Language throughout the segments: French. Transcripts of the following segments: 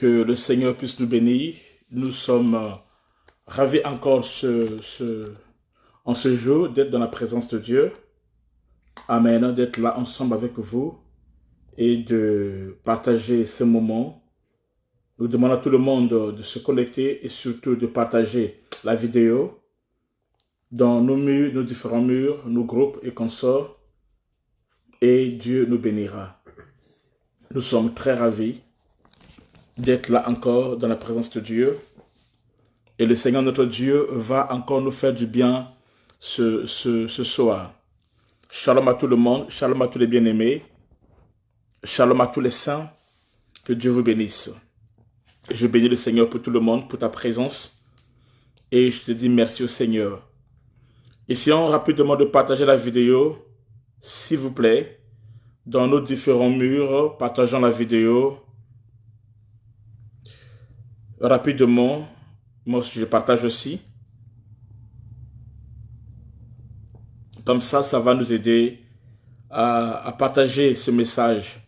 Que le Seigneur puisse nous bénir. Nous sommes ravis encore en ce jour d'être dans la présence de Dieu. Amen. D'être là ensemble avec vous et de partager ce moment. Nous demandons à tout le monde de se connecter et surtout de partager la vidéo dans nos murs, nos différents murs, nos groupes et consorts. Et Dieu nous bénira. Nous sommes très ravis d'être là encore dans la présence de Dieu. Et le Seigneur notre Dieu va encore nous faire du bien ce soir. Shalom à tout le monde, shalom à tous les bien-aimés, shalom à tous les saints, que Dieu vous bénisse. Je bénis le Seigneur pour tout le monde, pour ta présence, et je te dis merci au Seigneur. Essayons rapidement de partager la vidéo, s'il vous plaît, dans nos différents murs, partageons la vidéo rapidement. Moi aussi, je partage aussi. Comme ça va nous aider à partager ce message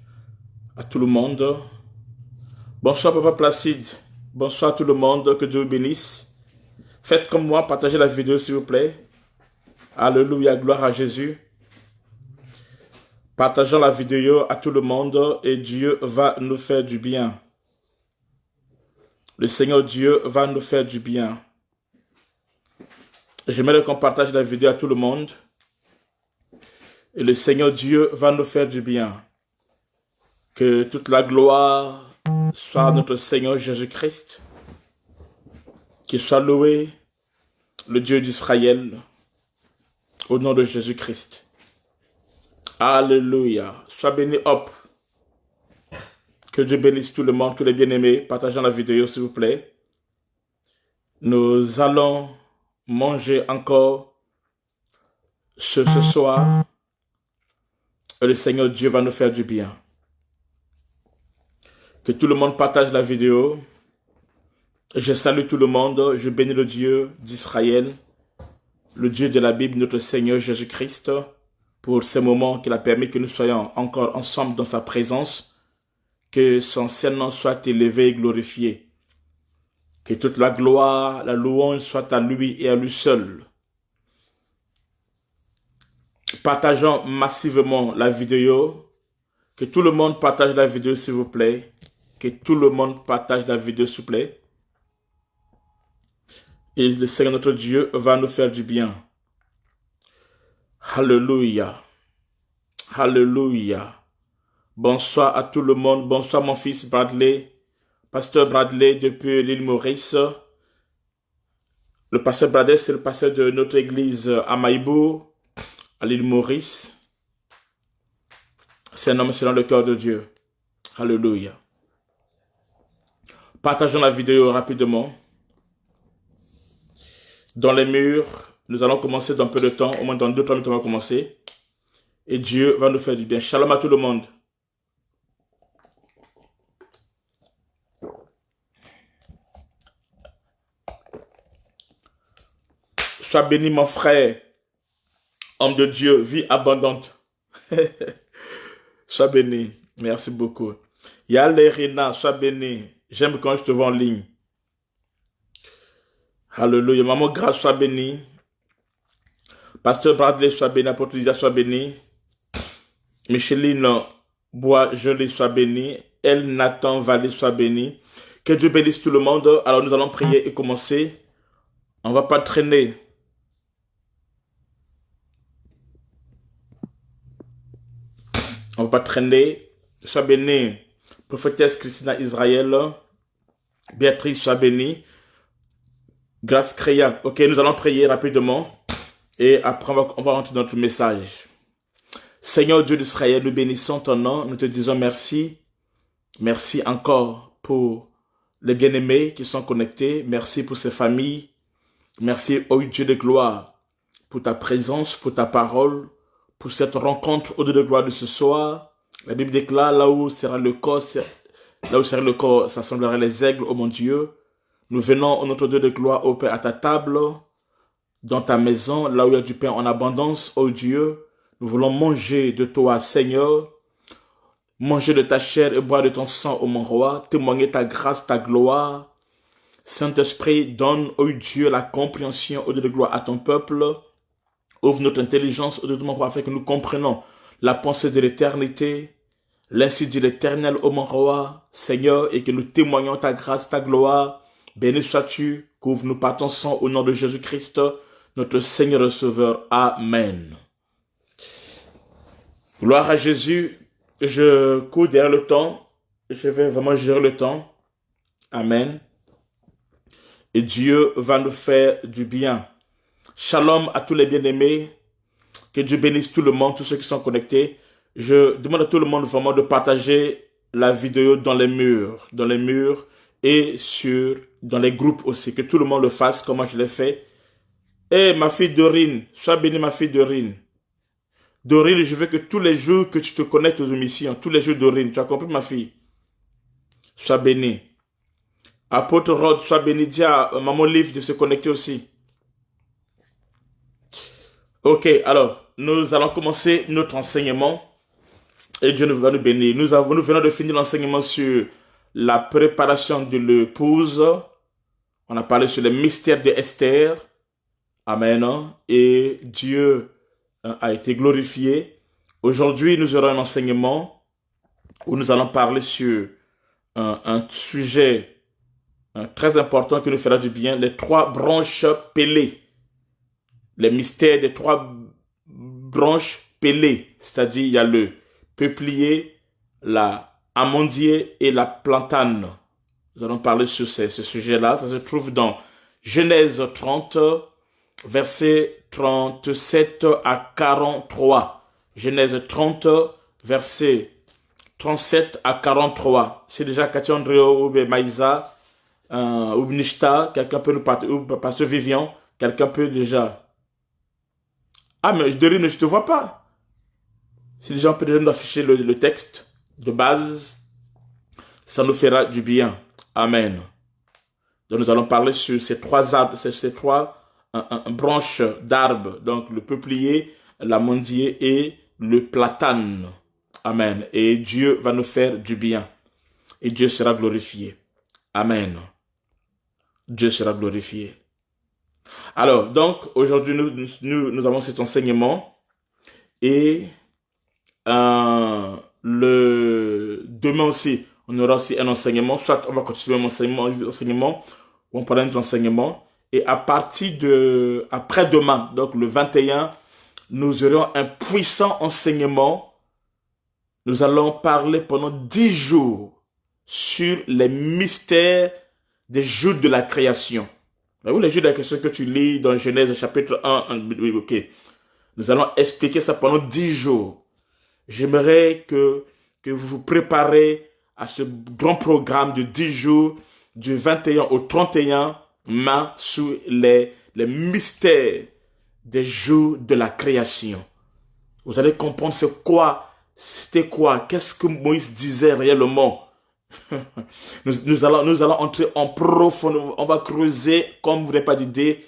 à tout le monde. Bonsoir Papa Placide. Bonsoir à tout le monde. Que Dieu vous bénisse. Faites comme moi, partagez la vidéo s'il vous plaît. Alléluia, gloire à Jésus. Partageons la vidéo à tout le monde et Dieu va nous faire du bien. Le Seigneur Dieu va nous faire du bien. J'aimerais qu'on partage la vidéo à tout le monde. Et le Seigneur Dieu va nous faire du bien. Que toute la gloire soit à notre Seigneur Jésus-Christ. Qu'il soit loué, le Dieu d'Israël, au nom de Jésus-Christ. Alléluia. Sois béni, hop. Que Dieu bénisse tout le monde, tous les bien-aimés. Partageons la vidéo, s'il vous plaît. Nous allons manger encore ce soir. Et le Seigneur Dieu va nous faire du bien. Que tout le monde partage la vidéo. Je salue tout le monde. Je bénis le Dieu d'Israël, le Dieu de la Bible, notre Seigneur Jésus-Christ, pour ce moment qu'il a permis que nous soyons encore ensemble dans sa présence. Que son Saint-Nom soit élevé et glorifié. Que toute la gloire, la louange soit à lui et à lui seul. Partageons massivement la vidéo. Que tout le monde partage la vidéo, s'il vous plaît. Que tout le monde partage la vidéo, s'il vous plaît. Et le Seigneur notre Dieu va nous faire du bien. Alléluia. Alléluia. Bonsoir à tout le monde. Bonsoir mon fils Bradley. Pasteur Bradley depuis l'île Maurice. Le pasteur Bradley, c'est le pasteur de notre église à Maïbourg, à l'île Maurice. C'est un homme selon le cœur de Dieu. Alléluia. Partageons la vidéo rapidement. Dans les murs, nous allons commencer dans peu de temps. Au moins dans 2-3 minutes, on va commencer. Et Dieu va nous faire du bien. Shalom à tout le monde. Sois béni mon frère, homme de Dieu, vie abondante. Sois béni, merci beaucoup. Yale Rina, sois béni. J'aime quand je te vois en ligne. Alléluia. Maman Grâce, sois béni. Pasteur Bradley, sois béni. Apôtre Lisa, sois béni. Micheline Bois, Jolie, sois béni. El Nathan Vallée, sois béni. Que Dieu bénisse tout le monde. Alors nous allons prier et commencer. On ne va pas traîner. On ne va pas traîner. Sois béni. Prophétesse Christina Israël. Béatrice, sois bénie. Grâce Créa. Ok, nous allons prier rapidement. Et après, on va rentrer dans notre message. Seigneur Dieu d'Israël, nous bénissons ton nom. Nous te disons merci. Merci encore pour les bien-aimés qui sont connectés. Merci pour ces familles. Merci, ô Dieu de gloire, pour ta présence, pour ta parole, pour cette rencontre au Dieu de gloire de ce soir. La Bible déclare là où sera le corps, s'assembleraient les aigles, ô mon Dieu. Nous venons, au notre Dieu de gloire, ô Père, à ta table, dans ta maison, là où il y a du pain en abondance, ô Dieu. Nous voulons manger de toi, Seigneur. manger de ta chair et boire de ton sang, ô mon roi, témoigner ta grâce, ta gloire. Saint-Esprit, donne, ô Dieu, la compréhension, ô Dieu de gloire, à ton peuple. Ouvre notre intelligence, ô Dieu de mon roi, afin que nous comprenions la pensée de l'éternité, l'ainsi dit l'Éternel, ô mon roi, Seigneur, et que nous témoignons ta grâce, ta gloire. Béni sois-tu, couvre-nous par ton sang au nom de Jésus-Christ, notre Seigneur et Sauveur. Amen. Gloire à Jésus. Je cours derrière le temps. Je vais vraiment gérer le temps. Amen. Et Dieu va nous faire du bien. Shalom à tous les bien-aimés. Que Dieu bénisse tout le monde, tous ceux qui sont connectés. Je demande à tout le monde vraiment de partager la vidéo dans les murs et dans les groupes aussi. Que tout le monde le fasse comme moi je l'ai fait. Eh, ma fille Dorine, sois bénie ma fille Dorine. Dorine, je veux que tous les jours que tu te connectes aux émissions, tous les jours Dorine, tu as compris ma fille? Sois bénie. Apôtre Rod, sois béni. Dis à Maman Liv de se connecter aussi. Ok, alors, nous allons commencer notre enseignement et Dieu va nous bénir. Nous venons de finir l'enseignement sur la préparation de l'épouse. On a parlé sur les mystères de Esther. Amen. Et Dieu a été glorifié. Aujourd'hui, nous aurons un enseignement où nous allons parler sur un sujet très important qui nous fera du bien, les 3 branches pelées. Les mystères des 3 branches pelées, c'est-à-dire il y a le peuplier, la amandier et la plantane. Nous allons parler sur ce sujet-là. Ça se trouve dans Genèse 30, versets 37 à 43. Genèse 30, versets 37 à 43. C'est déjà Cathy Andréo ou Maïsa ou Nishta. Quelqu'un peut nous parler, ou Pasteur Vivian. Quelqu'un peut déjà... Ah, mais Dorine, je ne te vois pas. Si les gens peuvent déjà nous afficher le texte de base, ça nous fera du bien. Amen. Donc nous allons parler sur ces 3 arbres, ces 3 branches d'arbres. Donc le peuplier, l'amandier et le platane. Amen. Et Dieu va nous faire du bien. Et Dieu sera glorifié. Amen. Dieu sera glorifié. Alors, donc, aujourd'hui, nous avons cet enseignement et demain aussi, on aura aussi un enseignement, soit on va continuer un enseignement ou on parlera d'un enseignement et à partir de après-demain, donc le 21, nous aurons un puissant enseignement. Nous allons parler pendant 10 jours sur les mystères des jours de la création. Oui, les jours de la création que tu lis dans Genèse chapitre 1, ok. Nous allons expliquer ça pendant 10 jours. J'aimerais que vous vous préparez à ce grand programme de 10 jours, du 21 au 31 mai, sur les mystères des jours de la création. Vous allez comprendre c'était quoi, qu'est-ce que Moïse disait réellement. Nous allons entrer en profondeur, on va creuser comme vous n'avez pas d'idée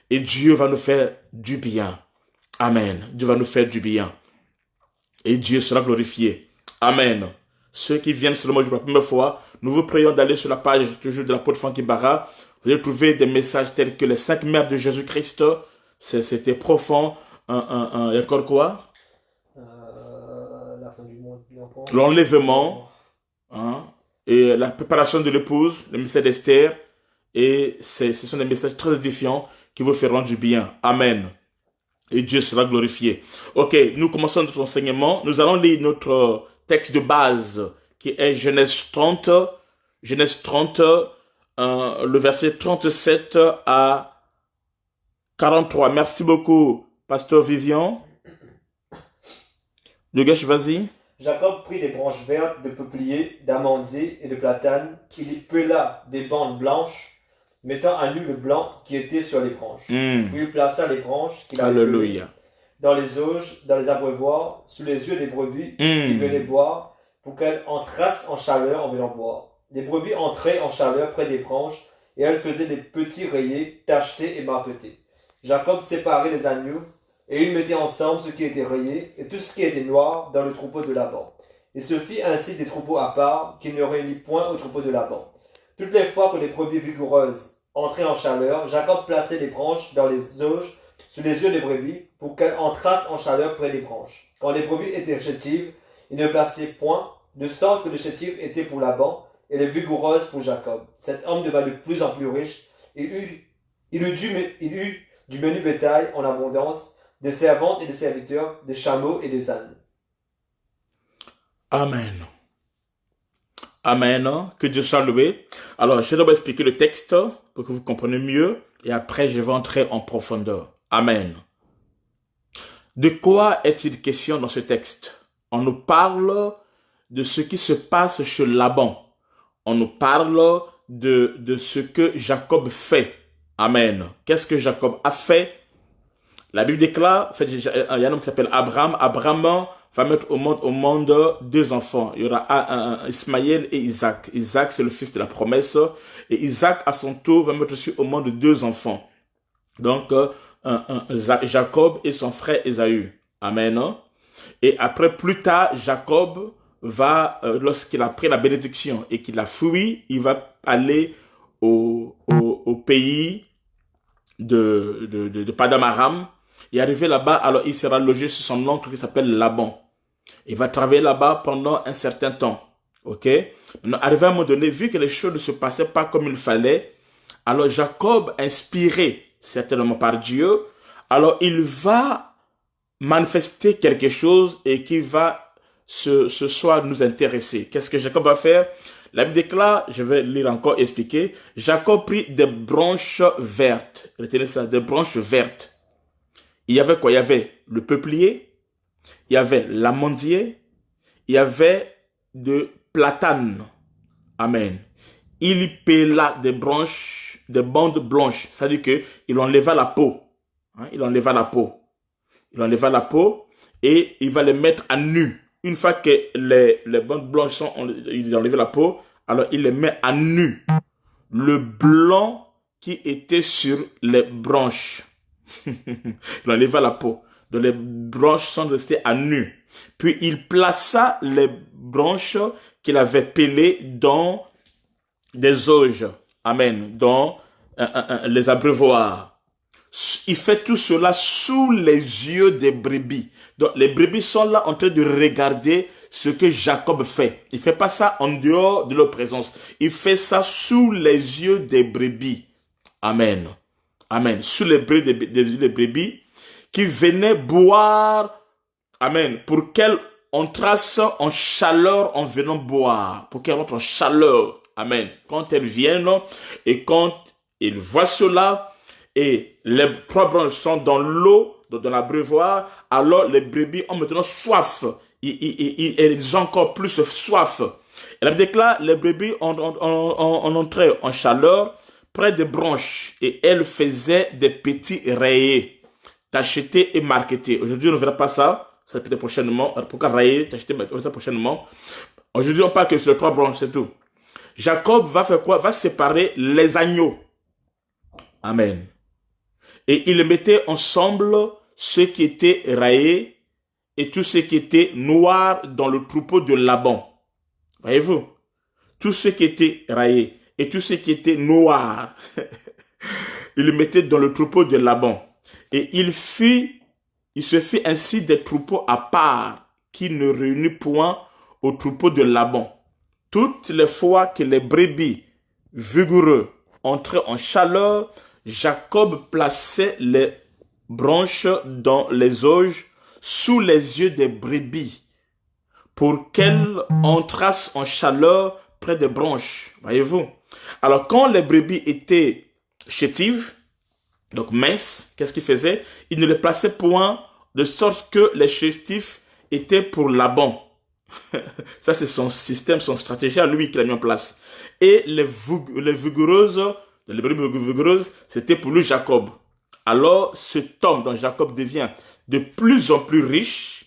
et Dieu va nous faire du bien. Amen. Dieu va nous faire du bien. Et Dieu sera glorifié. Amen. Ceux qui viennent seulement pour la première fois, nous vous prions d'aller sur la page toujours de l'apôtre Franky Barra. Vous allez trouver des messages tels que les 5 mères de Jésus-Christ. C'était profond. Et encore quoi? La fin du monde. L'enlèvement. Et la préparation de l'épouse, le mystère d'Esther. Et ce sont des messages très édifiants qui vous feront du bien. Amen. Et Dieu sera glorifié. Ok, nous commençons notre enseignement. Nous allons lire notre texte de base qui est Genèse 30. Genèse 30, le verset 37 à 43. Merci beaucoup, Pasteur Vivian. Yogesh, vas-y. Jacob prit des branches vertes de peuplier, d'amandier et de platane. Il y pela des bandes blanches, mettant à nu le blanc qui était sur les branches. Puis il plaça les branches qu'il avait pelées dans les auges, dans les abreuvoirs, sous les yeux des brebis qui venaient boire, pour qu'elles entrassent en chaleur en venant boire. Les brebis entraient en chaleur près des branches, et elles faisaient des petits rayés, tachetés et marquetés. Jacob séparait les agneaux, et il mettait ensemble ce qui était rayé et tout ce qui était noir dans le troupeau de Laban. Il se fit ainsi des troupeaux à part, qu'il ne réunit point au troupeau de Laban. Toutes les fois que les brebis vigoureuses entraient en chaleur, Jacob plaçait les branches dans les auges sous les yeux des brebis, pour qu'elles entrassent en chaleur près des branches. Quand les brebis étaient chétives, il ne plaçait point, de sorte que les chétives étaient pour Laban, et les vigoureuses pour Jacob. Cet homme devint de plus en plus riche, il eut du menu bétail en abondance, des servantes et des serviteurs, des chameaux et des ânes. Amen. Amen. Que Dieu soit loué. Alors, je vais expliquer le texte pour que vous compreniez mieux, et après je vais entrer en profondeur. Amen. De quoi est-il question dans ce texte? On nous parle de ce qui se passe chez Laban. On nous parle de ce que Jacob fait. Amen. Qu'est-ce que Jacob a fait? La Bible déclare, en fait, il y a un homme qui s'appelle Abraham. Abraham va mettre au monde deux enfants. Il y aura Ismaël et Isaac. Isaac, c'est le fils de la promesse. Et Isaac, à son tour, va mettre aussi au monde deux enfants. Donc, Jacob et son frère Ésaü. Amen. Et après, plus tard, Jacob va, lorsqu'il a pris la bénédiction et qu'il a fui, il va aller au pays de Paddan Aram. Et arrivé là-bas, alors il sera logé chez son oncle qui s'appelle Laban. Il va travailler là-bas pendant un certain temps. Ok? Maintenant, arrivé à un moment donné, vu que les choses ne se passaient pas comme il fallait, alors Jacob, inspiré certainement par Dieu, alors il va manifester quelque chose et qui va ce soir nous intéresser. Qu'est-ce que Jacob va faire? La Bible déclare, je vais lire encore et expliquer, Jacob prit des branches vertes. Retenez ça, des branches vertes. Il y avait quoi? Il y avait le peuplier, il y avait l'amandier, il y avait de platane. Amen. Il pela des branches, des bandes blanches. C'est-à-dire qu'il enleva la peau. Il enleva la peau. Il enleva la peau et il va les mettre à nu. Une fois que les bandes blanches il a enlevé la peau, alors il les met à nu. Le blanc qui était sur les branches. Il enleva la peau. Donc les branches sont restées à nu. Puis il plaça les branches qu'il avait pelées dans des auges. Amen. Dans les abreuvoirs. Il fait tout cela sous les yeux des brebis. Donc les brebis sont là en train de regarder ce que Jacob fait. Il ne fait pas ça en dehors de leur présence. Il fait ça sous les yeux des brebis. Amen. Amen. Sous les brebis qui venaient boire. Amen. Pour qu'elles entrassent en chaleur en venant boire. Pour qu'elles entrent en chaleur. Amen. Quand elles viennent et quand ils voient cela et les trois branches sont dans l'eau, dans l'abreuvoir, alors les brebis ont maintenant soif. Ils ont encore plus soif. Et la Bible déclare, les brebis ont entré en chaleur près des branches et elles faisaient des petits rayés, tachetés et marquetés. Aujourd'hui, on ne verra pas ça. Ça peut être prochainement. Pourquoi rayer, tacheter, on verra ça prochainement. Aujourd'hui, on parle que sur les trois branches, c'est tout. Jacob va faire quoi? Va séparer les agneaux. Amen. Et il mettait ensemble ceux qui étaient rayés et tous ceux qui étaient noirs dans le troupeau de Laban. Voyez-vous? Tous ceux qui étaient rayés et tous ceux qui étaient noirs, il les mettait dans le troupeau de Laban. Et il se fit ainsi des troupeaux à part qui ne réunit point au troupeau de Laban. Toutes les fois que les brebis vigoureux entraient en chaleur, Jacob plaçait les branches dans les auges sous les yeux des brebis pour qu'elles entrassent en chaleur près des branches. Voyez-vous? Alors, quand les brebis étaient chétives, donc minces, qu'est-ce qu'il faisait? Il ne les plaçait point de sorte que les chétifs étaient pour Laban. Ça, c'est son système, son stratégie à lui qu'il a mis en place. Et les vigoureuses, les brebis vigoureuses, c'était pour lui Jacob. Alors, cet homme dont Jacob devient de plus en plus riche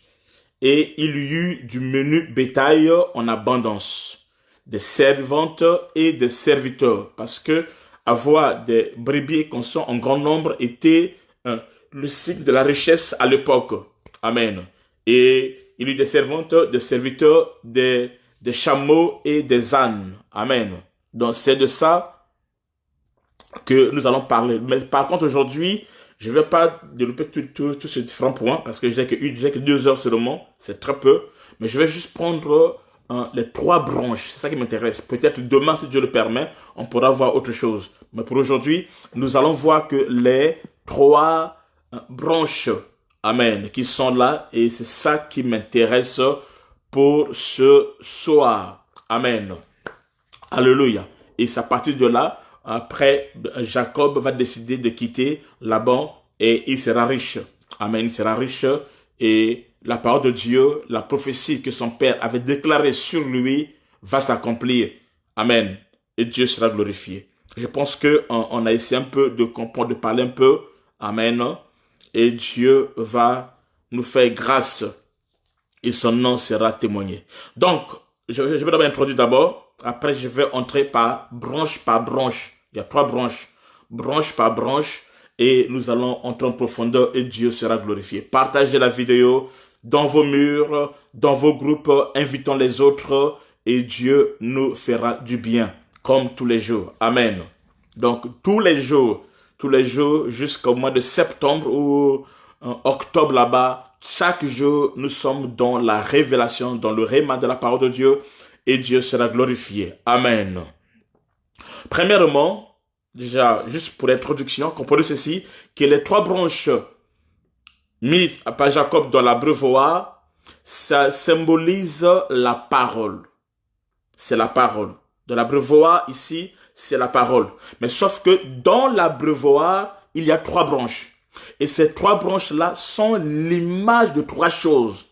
et il y eut du menu bétail en abondance, des servantes et des serviteurs, parce que avoir des brebis et conçons en grand nombre était le signe de la richesse à l'époque. Amen. Et il eut des servantes, des serviteurs, des chameaux et des ânes. Amen. Donc, c'est de ça que nous allons parler. Mais par contre, aujourd'hui, je ne vais pas développer tous ces différents points parce que j'ai que 2 heures seulement. C'est très peu. Mais je vais juste prendre les 3 branches. C'est ça qui m'intéresse. Peut-être demain, si Dieu le permet, on pourra voir autre chose. Mais pour aujourd'hui, nous allons voir que les 3 branches, amen, qui sont là. Et c'est ça qui m'intéresse pour ce soir. Amen. Alléluia. Et c'est à partir de là, après, Jacob va décider de quitter Laban et il sera riche. Amen. Il sera riche et la parole de Dieu, la prophétie que son père avait déclarée sur lui va s'accomplir. Amen. Et Dieu sera glorifié. Je pense que on a essayé un peu de comprendre, de parler un peu. Amen. Et Dieu va nous faire grâce et son nom sera témoigné. Donc, je vais d'abord introduire d'abord. Après, je vais entrer par branche. Il y a 3 branches. Branche par branche. Et nous allons entrer en profondeur et Dieu sera glorifié. Partagez la vidéo dans vos murs, dans vos groupes. Invitons les autres et Dieu nous fera du bien. Comme tous les jours. Amen. Donc, tous les jours jusqu'au mois de septembre ou octobre là-bas, chaque jour, nous sommes dans la révélation, dans le réma de la parole de Dieu et Dieu sera glorifié. Amen. Premièrement, déjà, juste pour l'introduction, comprenez ceci, que les 3 branches mises par Jacob dans l'abreuvoir, ça symbolise la parole. C'est la parole. Dans l'abreuvoir, ici, c'est la parole. Mais sauf que dans l'abreuvoir, il y a 3 branches. Et ces 3 branches-là sont l'image de 3 choses.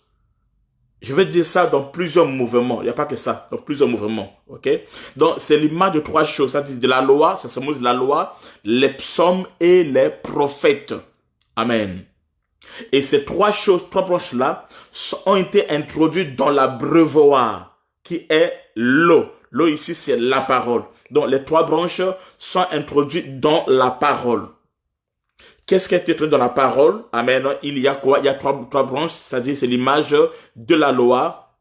Je vais dire ça dans plusieurs mouvements. Il n'y a pas que ça, dans plusieurs mouvements. Ok? Donc, c'est l'image de 3 choses. Ça dit de la loi, ça symbolise la loi, les psaumes et les prophètes. Amen. Et ces 3 choses, 3 branches-là, ont été introduites dans l'abreuvoir, qui est l'eau. L'eau ici, c'est la parole. Donc, les 3 branches sont introduites dans la parole. Qu'est-ce qui est écrit dans la parole? Amen. Il y a quoi? Il y a 3 branches, c'est-à-dire c'est l'image de la loi,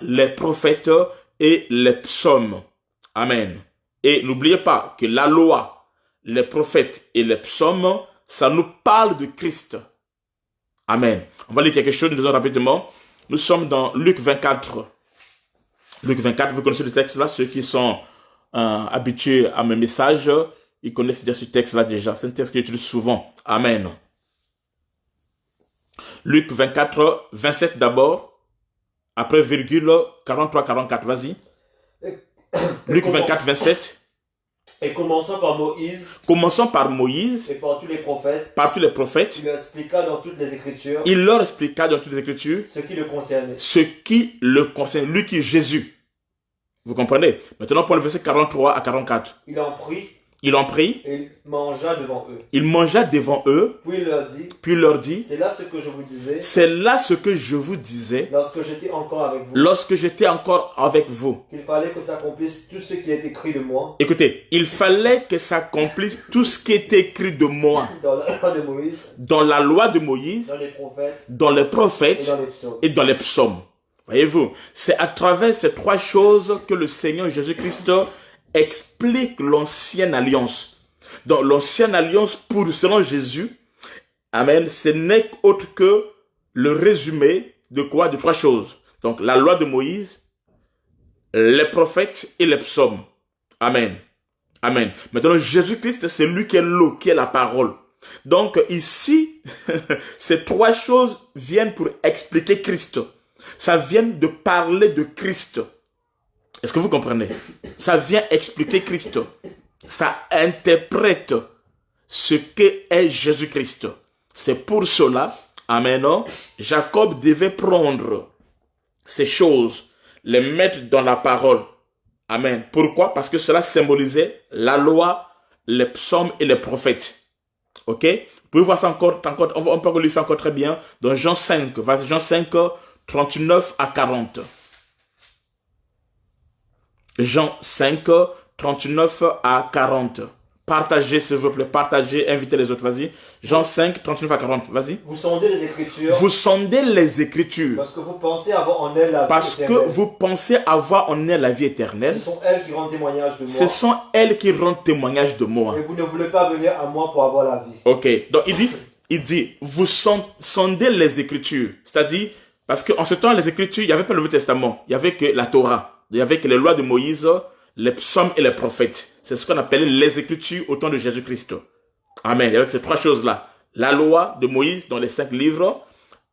les prophètes et les psaumes. Amen. Et n'oubliez pas que la loi, les prophètes et les psaumes, ça nous parle de Christ. Amen. On va lire quelque chose, nous disons rapidement. Nous sommes dans Luc 24. Luc 24, vous connaissez le texte là, ceux qui sont habitués à mes messages, ils connaissent déjà ce texte-là déjà. C'est un texte que j'utilise souvent. Amen. Luc 24, 27 d'abord. Après virgule 43, 44. Vas-y. Luc 24, 27. Et commençons par Moïse. Commençons par Moïse. Et par tous les prophètes. Par tous les prophètes. Il leur expliqua dans toutes les Écritures. Il leur expliqua dans toutes les Écritures. Ce qui le concernait. Ce qui le concerne. Lui qui est Jésus. Vous comprenez? Maintenant pour le verset 43 à 44. Il en prit. Il en prit. Et il mangea devant eux. Il mangea devant eux. Puis il leur dit. Puis il leur dit. C'est là ce que je vous disais. C'est là ce que je vous disais. Lorsque j'étais encore avec vous. Lorsque j'étais encore avec vous. Qu'il fallait que s'accomplisse tout ce qui est écrit de moi. Écoutez, il fallait que s'accomplisse tout ce qui est écrit de moi. Dans la loi de Moïse. Dans la loi de Moïse. Dans les prophètes. Dans les prophètes. Et dans les psaumes. Et dans les psaumes. Voyez-vous, c'est à travers ces 3 choses que le Seigneur Jésus-Christ explique l'ancienne alliance. Donc, l'ancienne alliance, selon Jésus, amen, ce n'est autre que le résumé de quoi? De 3 choses. Donc, la loi de Moïse, les prophètes et les psaumes. Amen. Amen. Maintenant, Jésus-Christ, c'est lui qui est l'eau, qui est la parole. Donc, ici, ces 3 choses viennent pour expliquer Christ. Ça vient de parler de Christ. Est-ce que vous comprenez? Ça vient expliquer Christ. Ça interprète ce qu'est Jésus-Christ. C'est pour cela, amen, Jacob devait prendre ces choses, les mettre dans la parole. Amen. Pourquoi? Parce que cela symbolisait la loi, les psaumes et les prophètes. Ok? Vous pouvez voir ça encore on peut lire ça encore très bien dans Jean 5, Jean 5, 39 à 40. Jean 5, 39 à 40. Partagez, s'il vous plaît. Partagez, invitez les autres. Vas-y. Jean 5, 39 à 40. Vas-y. Vous sondez les Écritures. Vous sondez les Écritures. Parce que vous pensez avoir en elles la vie Parce éternelle. que vous pensez avoir en elles la vie éternelle. Ce sont elles qui rendent témoignage de moi. Ce sont elles qui rendent témoignage de moi. Et vous ne voulez pas venir à moi pour avoir la vie. Ok. Donc il dit, vous sondez les Écritures. C'est-à-dire, parce qu'en ce temps, les Écritures, il n'y avait pas le Nouveau Testament. Il n'y avait que la Torah. Il n'y avait que les lois de Moïse, les psaumes et les prophètes. C'est ce qu'on appelait les Écritures au temps de Jésus-Christ. Amen. Il y avait ces trois choses-là. La loi de Moïse dans les 5 livres,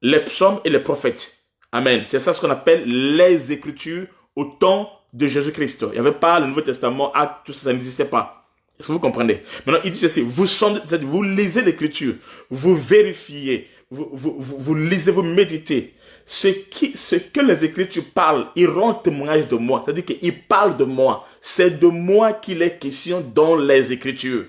les psaumes et les prophètes. Amen. C'est ça ce qu'on appelle les Écritures au temps de Jésus-Christ. Il n'y avait pas le Nouveau Testament, acte, tout ça, ça n'existait pas. Est-ce que vous comprenez? Maintenant, il dit ceci, vous lisez l'Écriture, vous vérifiez, vous lisez, vous méditez. Ce que les Écritures parlent, ils rendent témoignage de moi. C'est-à-dire qu'ils parlent de moi. C'est de moi qu'il est question dans les Écritures.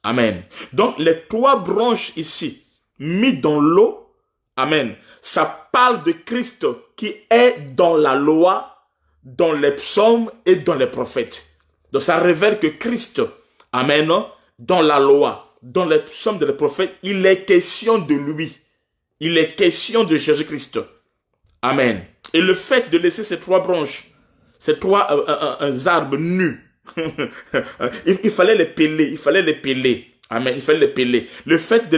Amen. Donc, les 3 branches ici, mises dans l'eau, amen, ça parle de Christ qui est dans la loi, dans les psaumes et dans les prophètes. Donc, ça révèle que Christ, amen, dans la loi, dans les psaumes et les prophètes, il est question de lui. Il est question de Jésus-Christ. Amen. Et le fait de laisser ces 3 branches, ces 3 arbres nus, il fallait les peler, Amen. Il fallait les peler. Le fait de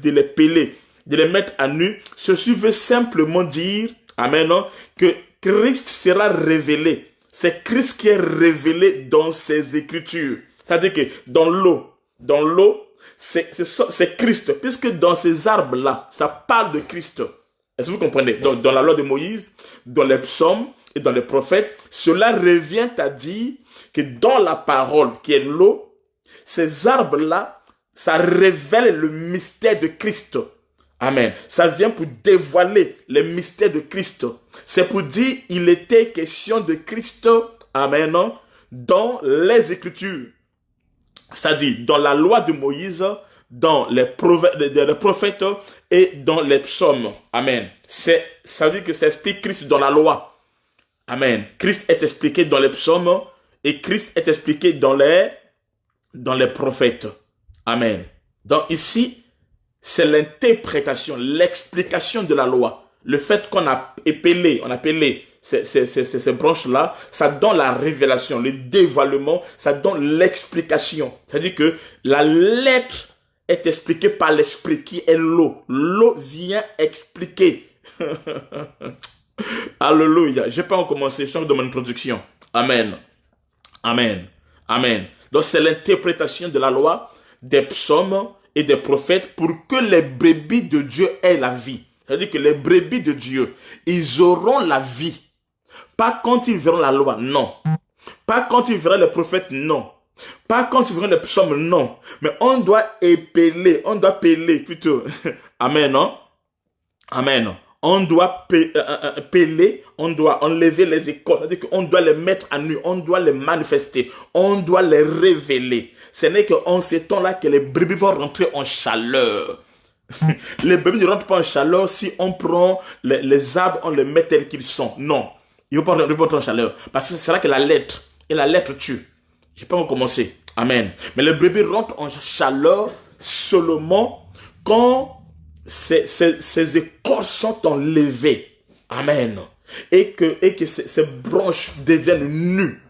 les peler, de les mettre à nu, ceci veut simplement dire, amen, que Christ sera révélé. C'est Christ qui est révélé dans ses Écritures. C'est-à-dire que dans l'eau, c'est Christ. Puisque dans ces arbres-là, ça parle de Christ. Est-ce que vous comprenez? Donc, dans la loi de Moïse, dans les psaumes et dans les prophètes, cela revient à dire que dans la parole, qui est l'eau, ces arbres-là, ça révèle le mystère de Christ. Amen. Ça vient pour dévoiler le mystère de Christ. C'est pour dire il était question de Christ, amen, dans les Écritures. C'est-à-dire dans la loi de Moïse, dans les prophètes et dans les psaumes. Amen. Ça veut dire que ça explique Christ dans la loi. Amen. Christ est expliqué dans les psaumes et Christ est expliqué dans les prophètes. Amen. Donc ici, c'est l'interprétation, l'explication de la loi. Le fait qu'on a épelé ces branches-là, ça donne la révélation, le dévoilement, ça donne l'explication. C'est-à-dire que la lettre est expliquée par l'esprit qui est l'eau. L'eau vient expliquer. Alléluia. Je n'ai pas encore commencé, je suis dans mon introduction. Amen. Amen. Amen. Donc c'est l'interprétation de la loi, des psaumes et des prophètes pour que les brebis de Dieu aient la vie. C'est-à-dire que les brebis de Dieu, ils auront la vie. Pas quand ils verront la loi, non. Pas quand ils verront les prophètes, non. Pas quand ils verront les psaumes, non. Mais on doit peler plutôt. Amen, non? Amen. On doit peler, on doit enlever les écorces. C'est-à-dire qu'on doit les mettre à nu, on doit les manifester, on doit les révéler. Ce n'est qu'en ces temps-là que les brebis vont rentrer en chaleur. Les brebis ne rentrent pas en chaleur si on prend les arbres, on les met tels qu'ils sont. Non, ils ne vont pas rentrer en chaleur. Parce que c'est là que la lettre tue. Je n'ai pas encore commencé. Amen. Mais les brebis rentrent en chaleur seulement quand ces écorces sont enlevées. Amen. Et que ces branches deviennent nues.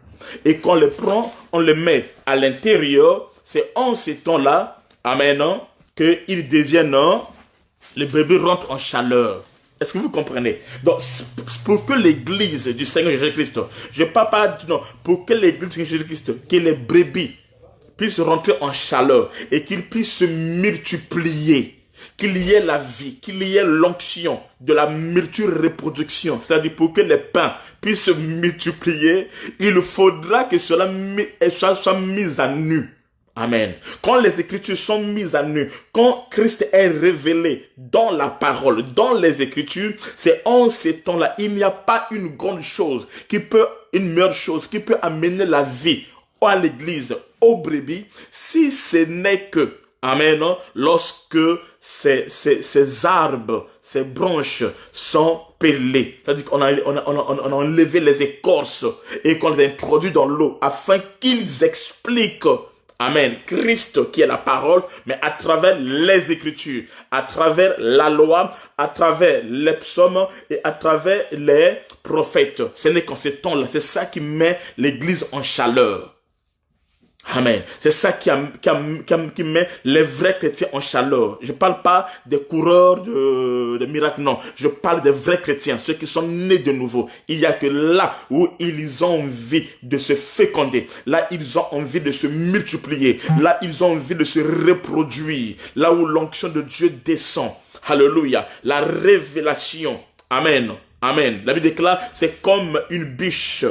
Et qu'on les prend, on les met à l'intérieur. C'est en ces temps-là, amen, qu'ils deviennent, les brebis rentrent en chaleur. Est-ce que vous comprenez? Donc, pour que l'église du Seigneur Jésus-Christ, je ne parle pas, non, pour que l'église du Seigneur Jésus-Christ, que les brebis puissent rentrer en chaleur et qu'ils puissent se multiplier, qu'il y ait la vie, qu'il y ait l'onction de la multi-reproduction, c'est-à-dire pour que les pains puissent se multiplier, il faudra que cela soit mis à nu. Amen. Quand les Écritures sont mises à nu, quand Christ est révélé dans la parole, dans les Écritures, c'est en ces temps-là, il n'y a pas une grande chose une meilleure chose qui peut amener la vie à l'église, aux brebis, si ce n'est que, amen, lorsque ces arbres, ces branches sont pelées. C'est-à-dire qu'on a enlevé les écorces et qu'on les a introduits dans l'eau afin qu'ils expliquent, Amen. Christ qui est la parole, mais à travers les Écritures, à travers la loi, à travers les psaumes et à travers les prophètes. Ce n'est qu'en ce temps-là, c'est ça qui met l'Église en chaleur. Amen. C'est ça qui met les vrais chrétiens en chaleur. Je ne parle pas des coureurs de miracles, non. Je parle des vrais chrétiens, ceux qui sont nés de nouveau. Il n'y a que là où ils ont envie de se féconder. Là, ils ont envie de se multiplier. Là, ils ont envie de se reproduire. Là où l'onction de Dieu descend. Alléluia. La révélation. Amen. Amen. La Bible déclare, c'est comme une biche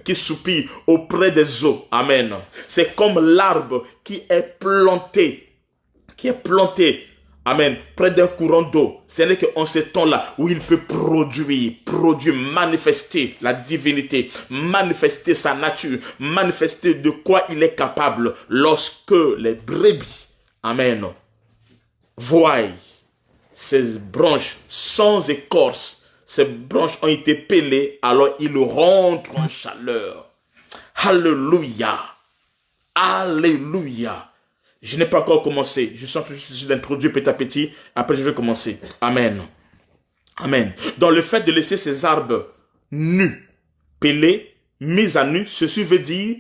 qui soupire auprès des eaux. Amen. C'est comme l'arbre qui est planté. Amen. Près d'un courant d'eau. Ce n'est qu'en ce temps-là où il peut produire, manifester la divinité, manifester sa nature, manifester de quoi il est capable lorsque les brebis, amen, voient ces branches sans écorce. Ces branches ont été pelées, alors ils rentrent en chaleur. Alléluia. Alléluia. Je n'ai pas encore commencé. Je suis en train d'introduire petit à petit. Après, je vais commencer. Amen. Amen. Donc, le fait de laisser ces arbres nus, pelés, mis à nu, ceci veut dire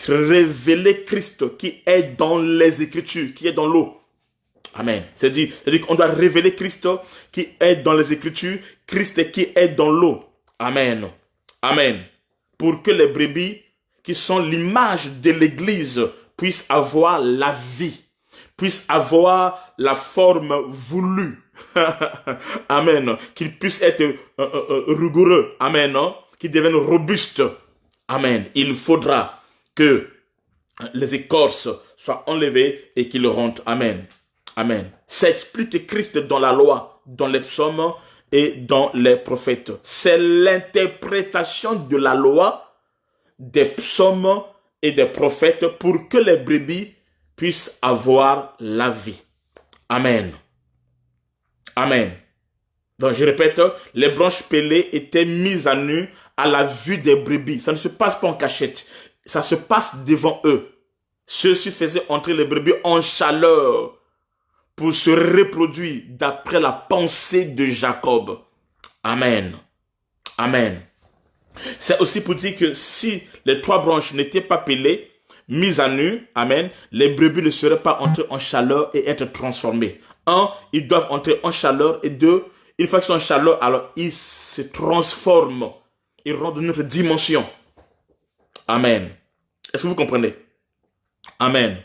révéler Christ qui est dans les Écritures, qui est dans l'eau. Amen. C'est-à-dire qu'on doit révéler Christ qui est dans les Écritures, Christ qui est dans l'eau. Amen. Amen. Pour que les brebis qui sont l'image de l'Église puissent avoir la vie, puissent avoir la forme voulue. Amen. Qu'ils puissent être rigoureux. Amen. Qu'ils deviennent robustes. Amen. Il faudra que les écorces soient enlevées et qu'ils rentrent. Amen. Amen. Ça explique Christ dans la loi, dans les psaumes et dans les prophètes. C'est l'interprétation de la loi, des psaumes et des prophètes pour que les brebis puissent avoir la vie. Amen. Amen. Donc je répète, les branches pelées étaient mises à nu à la vue des brebis. Ça ne se passe pas en cachette. Ça se passe devant eux. Ceux-ci faisaient entrer les brebis en chaleur pour se reproduire d'après la pensée de Jacob. Amen. Amen. C'est aussi pour dire que si les 3 branches n'étaient pas pelées, mises à nu, amen, les brebis ne seraient pas entrées en chaleur et être transformées. 1, ils doivent entrer en chaleur et 2, une fois qu'ils sont en chaleur, alors ils se transforment. Ils rentrent dans une autre dimension. Amen. Est-ce que vous comprenez? Amen.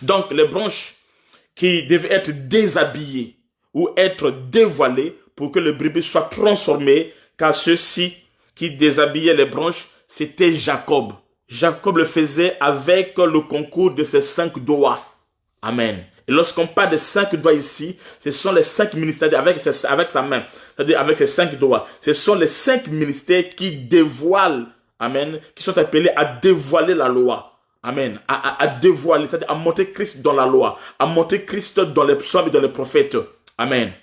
Donc les branches qui devaient être déshabillés ou être dévoilés pour que le brebis soit transformé, car ceux-ci qui déshabillaient les branches, c'était Jacob. Jacob le faisait avec le concours de ses 5 doigts. Amen. Et lorsqu'on parle de 5 doigts ici, ce sont les 5 ministères avec sa main, c'est-à-dire avec ses 5 doigts. Ce sont les 5 ministères qui dévoilent, amen, qui sont appelés à dévoiler la loi. Amen. À dévoiler, c'est-à-dire à montrer Christ dans la loi, à montrer Christ dans les psaumes et dans les prophètes. Amen.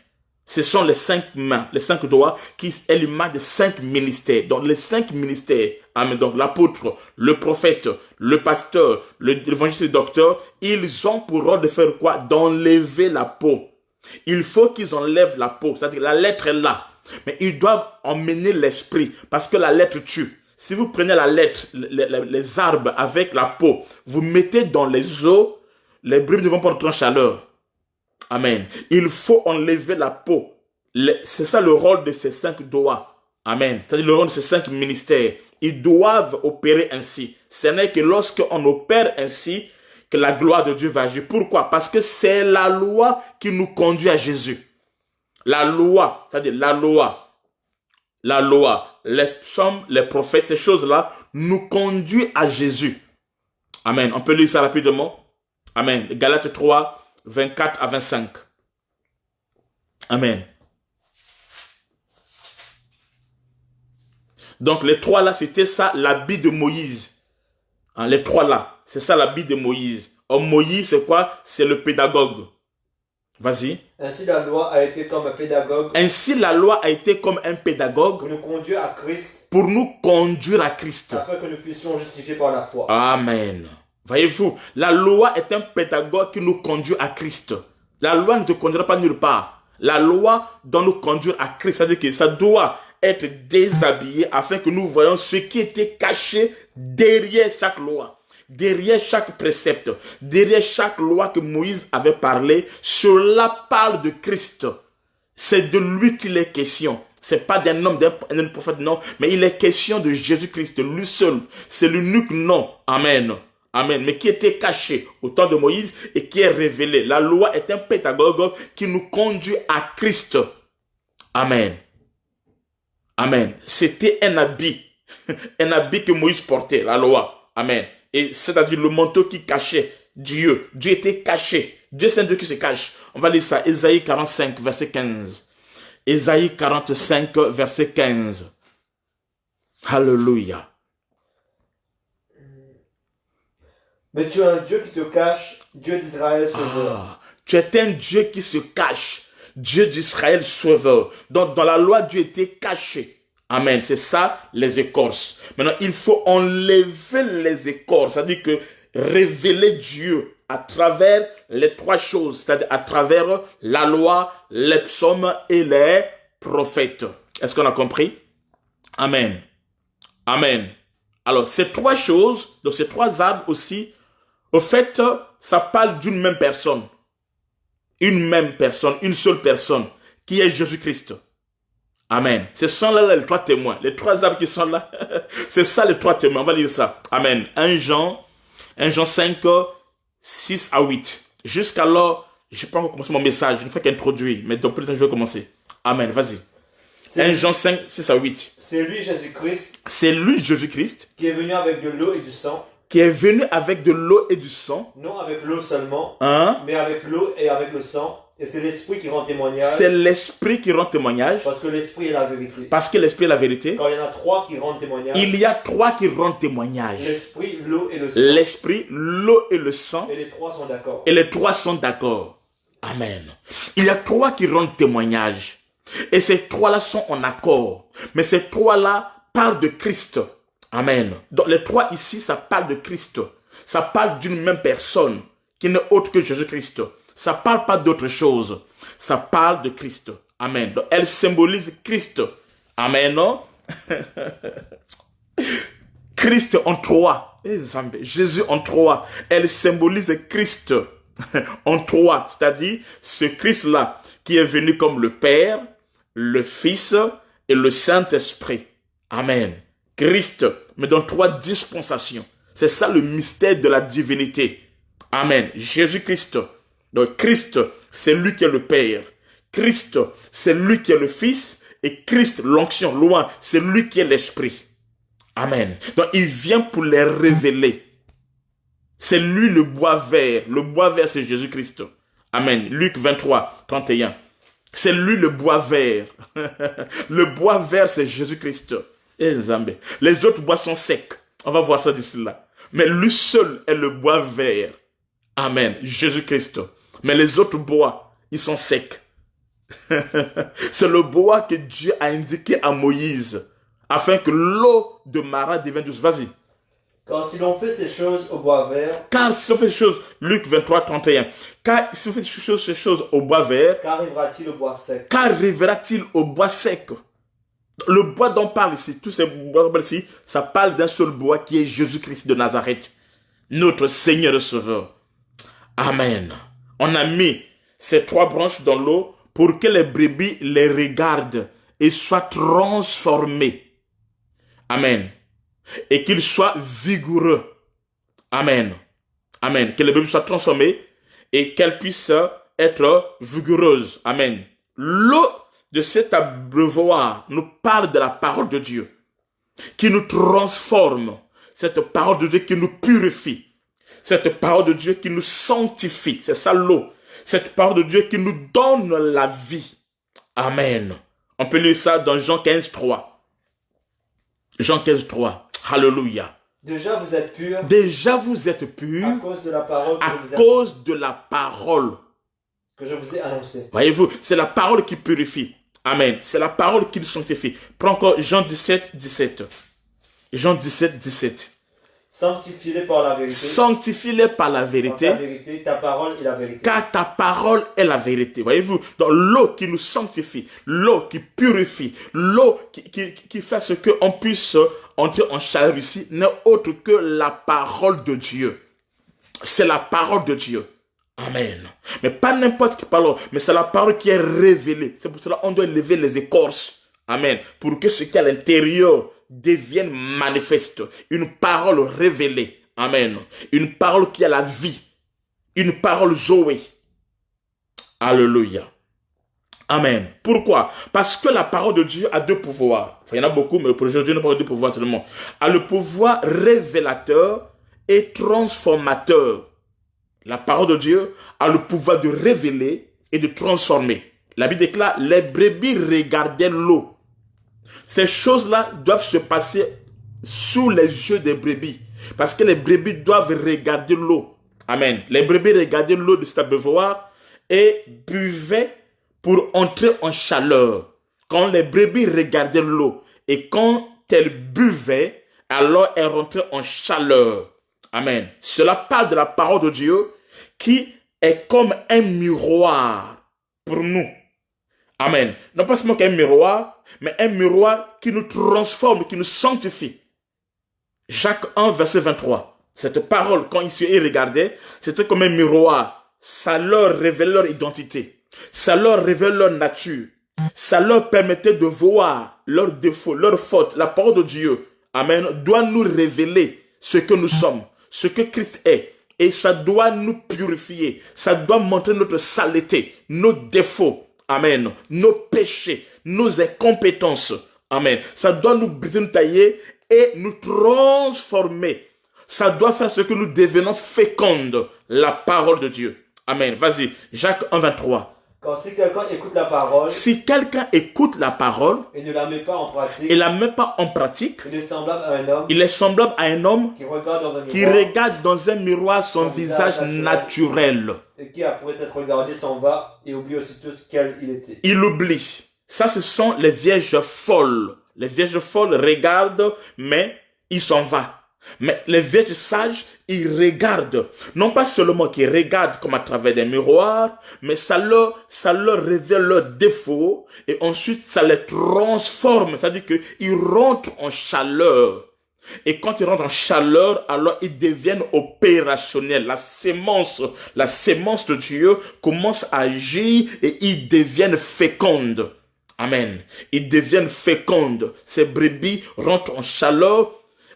Ce sont les 5 mains, les 5 doigts qui est l'image des 5 ministères. Donc les 5 ministères, amen. Donc l'apôtre, le prophète, le pasteur, l'évangéliste, le docteur, ils ont pour rôle de faire quoi? D'enlever la peau. Il faut qu'ils enlèvent la peau, c'est-à-dire la lettre est là. Mais ils doivent emmener l'esprit parce que la lettre tue. Si vous prenez la lettre, les arbres avec la peau, vous mettez dans les eaux, les brebis ne vont pas entrer en chaleur. Amen. Il faut enlever la peau. C'est ça le rôle de ces 5 doigts. Amen. C'est-à-dire le rôle de ces 5 ministères. Ils doivent opérer ainsi. Ce n'est que lorsqu'on opère ainsi que la gloire de Dieu va agir. Pourquoi? Parce que c'est la loi qui nous conduit à Jésus. La loi, c'est-à-dire la loi, les psaumes, les prophètes, ces choses-là nous conduisent à Jésus. Amen. On peut lire ça rapidement. Amen. Galates 3, 24 à 25. Amen. Donc les 3 là, c'était ça l'habit de Moïse. Hein, les 3 là, c'est ça l'habit de Moïse. Or Moïse, c'est quoi? C'est le pédagogue. Vas-y. Ainsi la loi a été comme un pédagogue. Ainsi la loi a été comme un pédagogue. Pour nous conduire à Christ. Pour nous conduire à Christ. Afin que nous fussions justifiés par la foi. Amen. Voyez-vous, la loi est un pédagogue qui nous conduit à Christ. La loi ne te conduira pas nulle part. La loi doit nous conduire à Christ. C'est-à-dire que ça doit être déshabillé afin que nous voyons ce qui était caché derrière chaque loi, derrière chaque précepte, derrière chaque loi que Moïse avait parlé. Cela parle de Christ. C'est de lui qu'il est question. C'est pas d'un homme, d'un prophète, non, mais il est question de Jésus-Christ, lui seul. C'est l'unique nom. Amen. Amen. Mais qui était caché au temps de Moïse et qui est révélé. La loi est un pédagogue qui nous conduit à Christ. Amen. Amen. C'était un habit que Moïse portait, la loi. Amen. Et c'est-à-dire le manteau qui cachait Dieu. Dieu était caché. Dieu, c'est un Dieu qui se cache. On va lire ça. Ésaïe 45, verset 15. Ésaïe 45, verset 15. Alléluia. Mais tu es un Dieu qui te cache, Dieu d'Israël sauveur. Tu es un Dieu qui se cache, Dieu d'Israël sauveur. Donc dans la loi, Dieu était caché. Amen. C'est ça les écorces. Maintenant, il faut enlever les écorces. C'est-à-dire que révéler Dieu à travers les trois choses. C'est-à-dire à travers la loi, les psaumes et les prophètes. Est-ce qu'on a compris? Amen. Amen. Alors, ces trois choses, donc ces trois arbres aussi, au fait, ça parle d'une même personne. Une même personne, une seule personne, qui est Jésus-Christ. Amen. Ce sont là les trois témoins. Les trois arbres qui sont là, c'est ça les trois témoins. On va lire ça. Amen. 1 Jean 5, 6 à 8. Jusqu'alors, je n'ai pas encore commencé mon message. Je ne fais qu'introduire. Mais dans peu de temps, je vais commencer. Amen. Vas-y. 1 Jean 5, 6 à 8. C'est lui Jésus-Christ. C'est lui Jésus-Christ. Qui est venu avec de l'eau et du sang. Qui est venu avec de l'eau et du sang. Non avec l'eau seulement, Hein? mais avec l'eau et avec le sang. Et c'est l'esprit qui rend témoignage. C'est l'esprit qui rend témoignage. Parce que l'esprit est la vérité. Parce que l'esprit est la vérité. Quand il y en a trois qui rendent témoignage. Il y a trois qui rendent témoignage. L'esprit, l'eau et le sang. L'esprit, l'eau et le sang. Et les trois sont d'accord. Et les trois sont d'accord. Amen. Il y a trois qui rendent témoignage. Et ces trois-là sont en accord. Mais ces trois-là parlent de Christ. Amen. Donc les trois ici, ça parle de Christ. Ça parle d'une même personne qui n'est autre que Jésus-Christ. Ça ne parle pas d'autre chose. Ça parle de Christ. Amen. Donc elle symbolise Christ. Amen. Non? Christ en trois. Jésus en trois. Elle symbolise Christ en trois. C'est-à-dire ce Christ-là qui est venu comme le Père, le Fils et le Saint-Esprit. Amen. Christ, mais dans trois dispensations. C'est ça le mystère de la divinité. Amen. Jésus-Christ. Donc Christ, c'est lui qui est le Père. Christ, c'est lui qui est le Fils. Et Christ, l'onction, loin, c'est lui qui est l'Esprit. Amen. Donc il vient pour les révéler. C'est lui le bois vert. Le bois vert, c'est Jésus-Christ. Amen. Luc 23, 31. C'est lui le bois vert. Le bois vert, c'est Jésus-Christ. Les autres bois sont secs. On va voir ça d'ici là. Mais lui seul est le bois vert. Amen. Jésus-Christ. Mais les autres bois, ils sont secs. C'est le bois que Dieu a indiqué à Moïse afin que l'eau de Mara devienne douce. Vas-y. Car si l'on fait ces choses au bois vert. Car si l'on fait ces choses, Luc 23, 31. Car si l'on fait ces choses au bois vert. Qu'arrivera-t-il au bois sec? Qu'arrivera-t-il au bois sec? Le bois dont on parle ici, tous ces bois ici, ça parle d'un seul bois qui est Jésus-Christ de Nazareth, notre Seigneur et Sauveur. Amen. On a mis ces trois branches dans l'eau pour que les brebis les regardent et soient transformés. Amen. Et qu'ils soient vigoureux. Amen. Amen. Que les brebis soient transformés et qu'elles puissent être vigoureuses. Amen. L'eau de cet abreuvoir nous parle de la parole de Dieu qui nous transforme. Cette parole de Dieu qui nous purifie. Cette parole de Dieu qui nous sanctifie. C'est ça l'eau. Cette parole de Dieu qui nous donne la vie. Amen. On peut lire ça dans Jean 15, 3. Jean 15, 3. Alléluia. Déjà vous êtes purs. Déjà vous êtes purs. À cause de la parole que je vous ai annoncée. Voyez-vous, c'est la parole qui purifie. Amen. C'est la parole qui nous sanctifie. Prends encore Jean 17, 17. Jean 17, 17. Sanctifie-les par la vérité. Sanctifie-les par la vérité. Ta vérité, ta parole est la vérité. Car ta parole est la vérité. Voyez-vous, dans l'eau qui nous sanctifie, l'eau qui purifie, l'eau qui fait ce qu'on puisse entrer en chaleur ici, n'est autre que la parole de Dieu. C'est la parole de Dieu. Amen. Mais pas n'importe quelle parole, mais c'est la parole qui est révélée. C'est pour cela qu'on doit lever les écorces. Amen. Pour que ce qui est à l'intérieur devienne manifeste. Une parole révélée. Amen. Une parole qui a la vie. Une parole Zoé. Alléluia. Amen. Pourquoi? Parce que la parole de Dieu a deux pouvoirs. Enfin, il y en a beaucoup, mais pour aujourd'hui, on parle de deux pouvoirs seulement. A le pouvoir révélateur et transformateur. La parole de Dieu a le pouvoir de révéler et de transformer. La Bible déclare, les brebis regardaient l'eau. Ces choses-là doivent se passer sous les yeux des brebis. Parce que les brebis doivent regarder l'eau. Amen. Les brebis regardaient l'eau de cet abreuvoir et buvaient pour entrer en chaleur. Quand les brebis regardaient l'eau et quand elles buvaient, alors elles rentraient en chaleur. Amen. Cela parle de la parole de Dieu qui est comme un miroir pour nous. Amen. Non pas seulement qu'un miroir, mais un miroir qui nous transforme, qui nous sanctifie. Jacques 1, verset 23. Cette parole, quand ils y regardaient, c'était comme un miroir. Ça leur révèle leur identité. Ça leur révèle leur nature. Ça leur permettait de voir leurs défauts, leurs fautes. La parole de Dieu, amen, doit nous révéler ce que nous sommes, ce que Christ est. Et ça doit nous purifier. Ça doit montrer notre saleté, nos défauts. Amen. Nos péchés, nos incompétences. Amen. Ça doit nous briser, nous tailler et nous transformer. Ça doit faire ce que nous devenons fécondes. La parole de Dieu. Amen. Vas-y. Jacques 1, 23. Quand si quelqu'un écoute la parole, si quelqu'un écoute la parole et ne la met pas en pratique, et la met pas en pratique, il est semblable à un homme, il est semblable à un homme qui regarde dans un miroir son visage naturel. Et qui, après s'être regardé, s'en va et oublie aussitôt quel il était. Il oublie. Ça, ce sont les vierges folles. Les vierges folles regardent, mais ils s'en vont. Mais les vierges sages, ils regardent. Non pas seulement qu'ils regardent comme à travers des miroirs, mais ça leur révèle leurs défauts et ensuite ça les transforme. C'est-à-dire qu'ils rentrent en chaleur. Et quand ils rentrent en chaleur, alors ils deviennent opérationnels. La sémence de Dieu commence à agir et ils deviennent fécondes. Amen. Ils deviennent fécondes. Ces brebis rentrent en chaleur.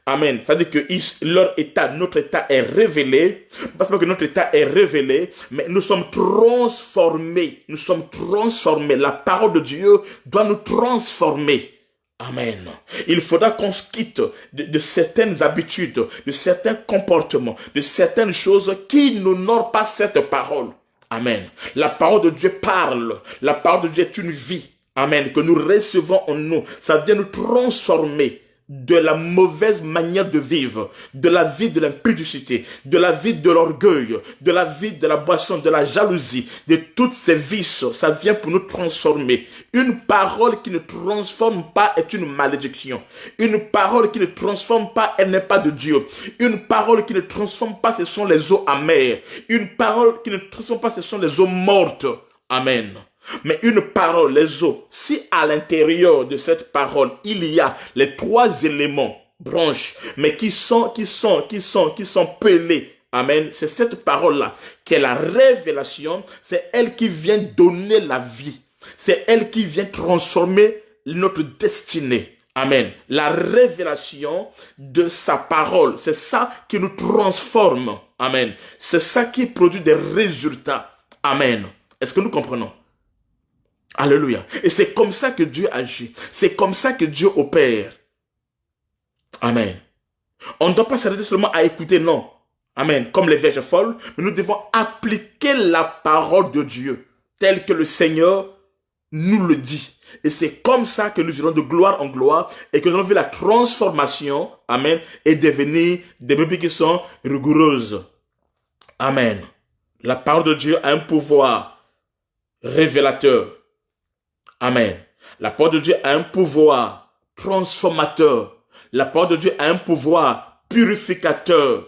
Amen. C'est-à-dire que leur état, notre état est révélé. Pas seulement que notre état est révélé, mais nous sommes transformés. Nous sommes transformés. La parole de Dieu doit nous transformer. Amen. Il faudra qu'on se quitte de certaines habitudes, de certains comportements, de certaines choses qui n'honorent pas cette parole. Amen. La parole de Dieu parle. La parole de Dieu est une vie. Amen. Que nous recevons en nous. Ça vient nous transformer de la mauvaise manière de vivre, de la vie de l'impudicité, de la vie de l'orgueil, de la vie de la boisson, de la jalousie, de toutes ces vices. Ça vient pour nous transformer. Une parole qui ne transforme pas est une malédiction. Une parole qui ne transforme pas, elle n'est pas de Dieu. Une parole qui ne transforme pas, ce sont les eaux amères. Une parole qui ne transforme pas, ce sont les eaux mortes. Amen. Mais une parole, les eaux, si à l'intérieur de cette parole, il y a les trois éléments, branches, mais qui sont pelés, amen, c'est cette parole-là qui est la révélation, c'est elle qui vient donner la vie, c'est elle qui vient transformer notre destinée. Amen. La révélation de sa parole, c'est ça qui nous transforme. Amen. C'est ça qui produit des résultats. Amen. Est-ce que nous comprenons? Alléluia. Et c'est comme ça que Dieu agit. C'est comme ça que Dieu opère. Amen. On ne doit pas s'arrêter seulement à écouter, non. Amen. Comme les vierges folles, mais nous devons appliquer la parole de Dieu telle que le Seigneur nous le dit. Et c'est comme ça que nous irons de gloire en gloire et que nous allons voir la transformation, amen, et devenir des brebis qui sont rigoureuses. Amen. La parole de Dieu a un pouvoir révélateur. Amen. La parole de Dieu a un pouvoir transformateur. La parole de Dieu a un pouvoir purificateur.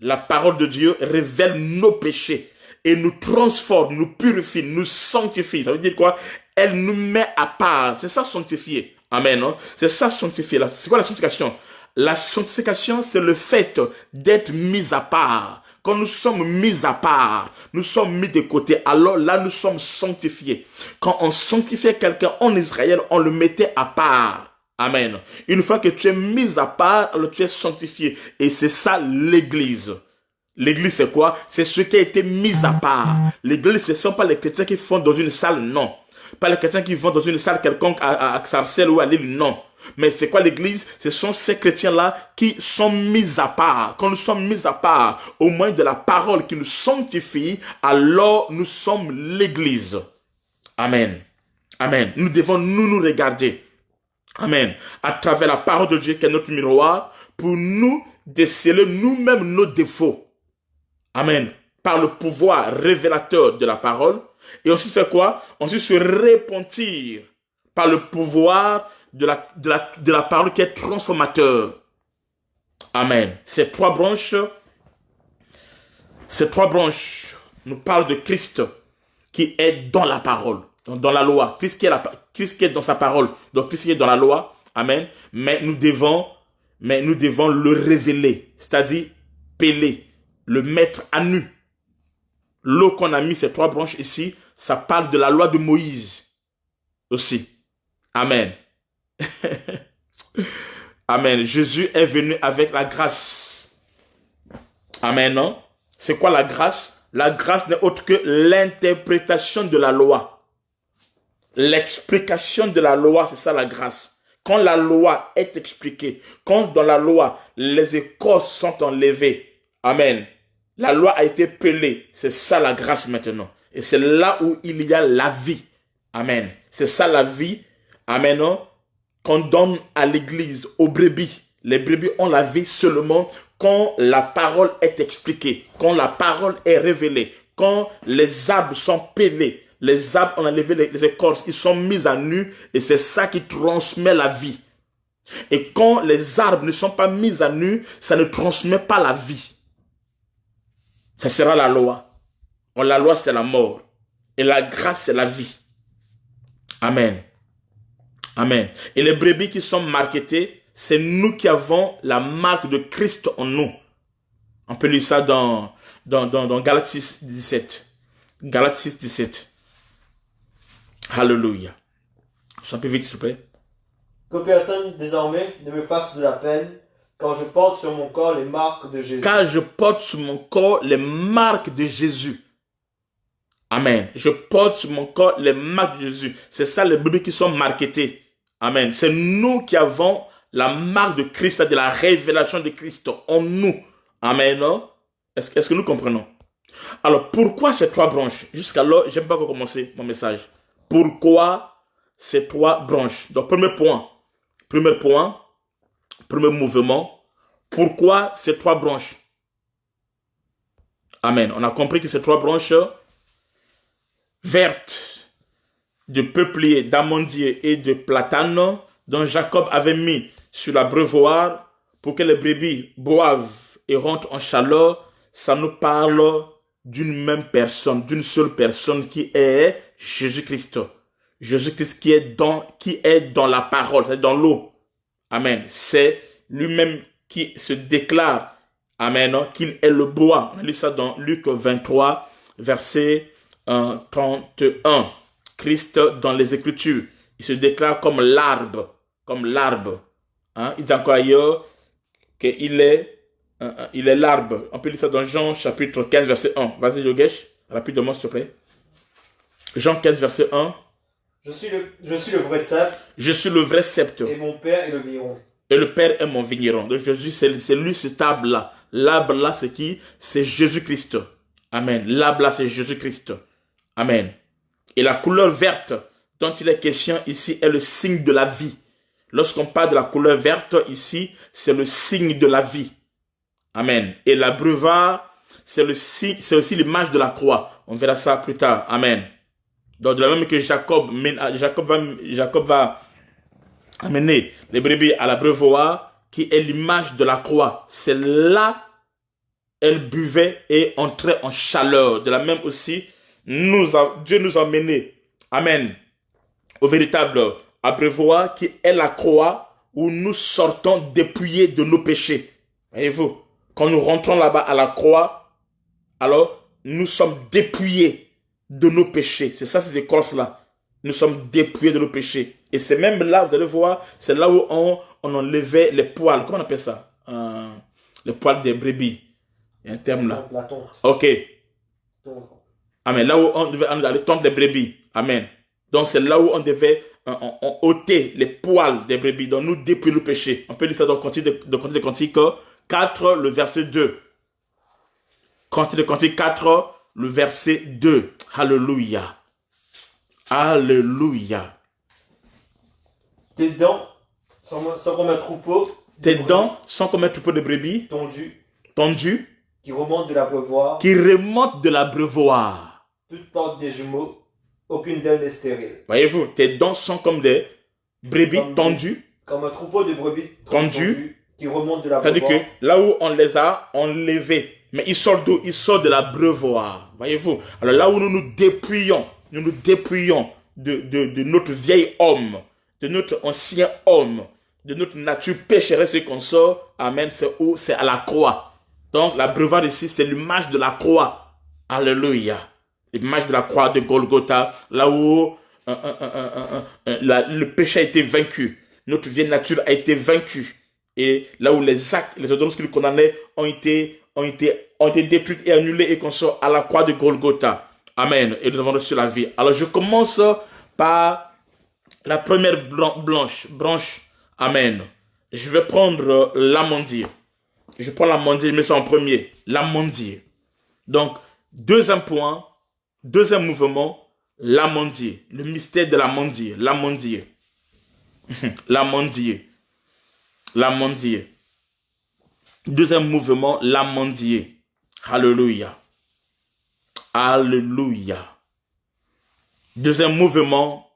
La parole de Dieu révèle nos péchés et nous transforme, nous purifie, nous sanctifie. Ça veut dire quoi? Elle nous met à part. C'est ça sanctifier. Amen. Hein? C'est ça sanctifier. C'est quoi la sanctification? La sanctification, c'est le fait d'être mis à part. Quand nous sommes mis à part, nous sommes mis de côté, alors là, nous sommes sanctifiés. Quand on sanctifiait quelqu'un en Israël, on le mettait à part. Amen. Une fois que tu es mis à part, alors tu es sanctifié. Et c'est ça l'Église. L'Église, c'est quoi? C'est ce qui a été mis à part. L'Église, ce ne sont pas les chrétiens qui font dans une salle, non. Pas les chrétiens qui vont dans une salle quelconque à Sarcelles ou à Lille, non. Mais c'est quoi l'Église? Ce sont ces chrétiens-là qui sont mis à part. Quand nous sommes mis à part, au moins de la parole qui nous sanctifie, alors nous sommes l'Église. Amen. Amen. Nous devons nous regarder. Amen. À travers la parole de Dieu qui est notre miroir, pour nous déceler nous-mêmes nos défauts. Amen. Par le pouvoir révélateur de la parole. Et ensuite faire quoi? Ensuite se repentir par le pouvoir de la parole qui est transformateur. Amen. Ces trois branches nous parlent de Christ qui est dans la parole, dans la loi. Christ qui est dans sa parole, donc Christ qui est dans la loi. Amen. Mais nous devons le révéler, c'est-à-dire peler, le mettre à nu. L'eau qu'on a mis, ces trois branches ici, ça parle de la loi de Moïse aussi. Amen. Amen. Jésus est venu avec la grâce. Amen, non? C'est quoi la grâce? La grâce n'est autre que l'interprétation de la loi. L'explication de la loi, c'est ça la grâce. Quand la loi est expliquée, quand dans la loi, les écorces sont enlevées. Amen. La loi a été pelée. C'est ça la grâce maintenant. Et c'est là où il y a la vie. Amen. C'est ça la vie. Amen. Non? Qu'on donne à l'église, aux brebis. Les brebis ont la vie seulement quand la parole est expliquée, quand la parole est révélée, quand les arbres sont pelés. Les arbres ont enlevé les écorces, ils sont mis à nu et c'est ça qui transmet la vie. Et quand les arbres ne sont pas mis à nu, ça ne transmet pas la vie. Ça sera la loi. La loi, c'est la mort. Et la grâce, c'est la vie. Amen. Amen. Et les brebis qui sont marketées, c'est nous qui avons la marque de Christ en nous. On peut lire ça dans Galates 6, 17. Galates 6, 17. Alléluia. Je un peu vite, s'il vous plaît. Que personne désormais ne me fasse de la peine quand je porte sur mon corps les marques de Jésus. Car je porte sur mon corps les marques de Jésus. Amen. Je porte sur mon corps les marques de Jésus. C'est ça les brebis qui sont marketés. Amen. C'est nous qui avons la marque de Christ, de la révélation de Christ en nous. Amen. Est-ce que nous comprenons? Alors, pourquoi ces trois branches? Jusqu'alors, je n'aime pas commencer mon message. Pourquoi ces trois branches? Donc, premier mouvement. Pourquoi ces trois branches? Amen. On a compris que ces trois branches vertes, de peuplier, d'amandier et de platane, dont Jacob avait mis sur l'abreuvoir pour que les brebis boivent et rentrent en chaleur, ça nous parle d'une même personne, d'une seule personne qui est Jésus-Christ. Jésus-Christ qui est dans la parole, c'est dans l'eau. Amen. C'est lui-même qui se déclare, amen, qu'il est le bois. On lit ça dans Luc 23, verset 31. Christ dans les Écritures, il se déclare comme l'arbre. Hein? Il dit encore ailleurs qu'il est l'arbre. On peut lire ça dans Jean chapitre 15, verset 1. Vas-y, Yogesh, rapidement, s'il te plaît. Jean 15, verset 1. Je suis le vrai sceptre. Je suis le vrai sceptre. Et mon Père est le vigneron. Et le Père est mon vigneron. Donc Jésus, c'est lui, cet arbre-là. L'arbre-là, c'est qui? C'est Jésus-Christ. Amen. L'arbre-là, c'est Jésus-Christ. Amen. Et la couleur verte dont il est question ici est le signe de la vie. Lorsqu'on parle de la couleur verte ici, c'est le signe de la vie. Amen. Et l'abreuvoir, c'est aussi l'image de la croix. On verra ça plus tard. Amen. Donc de la même que Jacob va amener les brebis à l'abreuvoir, qui est l'image de la croix, c'est là elle buvait et entrait en chaleur. De la même aussi, Dieu nous a menés, amen, au véritable abreuvoir qui est la croix où nous sortons dépouillés de nos péchés. Voyez-vous, quand nous rentrons là-bas à la croix, alors nous sommes dépouillés de nos péchés. C'est ça, ces écorces-là. Nous sommes dépouillés de nos péchés. Et c'est même là, vous allez voir, c'est là où on enlevait les poils. Comment on appelle ça? Les poils des brebis. Il y a un terme là. La tonte. Ok. Tonte. Amen. Là où on devait aller tondre les brebis. Amen. Donc c'est là où on devait ôter les poils des brebis. Donc nous dépouiller nos péchés. On peut lire ça dans Cantique de Cantique 4, le verset 2. Cantique de Cantique 4, le verset 2. Alléluia. Alléluia. Tes dents sont comme un troupeau. Tes dents sont comme un troupeau de brebis. Tondu. Qui remonte de l'abreuvoir. Qui remonte de l'abreuvoir. Toutes portent des jumeaux. Aucune d'elles n'est stérile. Voyez-vous, tes dents sont comme des brebis tondues. Comme un troupeau de brebis tondues. Qui remonte de l'abreuvoir. C'est-à-dire que là où on les a enlevés. Mais ils sortent d'où? Ils sortent de l'abreuvoir. Voyez-vous. Alors là où nous nous dépouillons de notre vieil homme, de notre ancien homme, de notre nature pécheresse et qu'on sort, amen, c'est où? C'est à la croix. Donc l'abreuvoir ici, c'est l'image de la croix. Alléluia. L'image de la croix de Golgotha, là où le péché a été vaincu. Notre vieille nature a été vaincue. Et là où les actes, les ordonnances qui nous condamnaient ont été détruites et annulées et qu'on sort à la croix de Golgotha. Amen. Et nous avons reçu la vie. Alors je commence par la première branche. Amen. Je vais prendre l'amandier. Je prends l'amandier, je mets ça en premier. L'amandier. Donc, deuxième point, deuxième mouvement, l'amandier. Le mystère de l'amandier. L'amandier. L'amandier. L'amandier. Deuxième mouvement, l'amandier. Alléluia. Alléluia. Deuxième mouvement,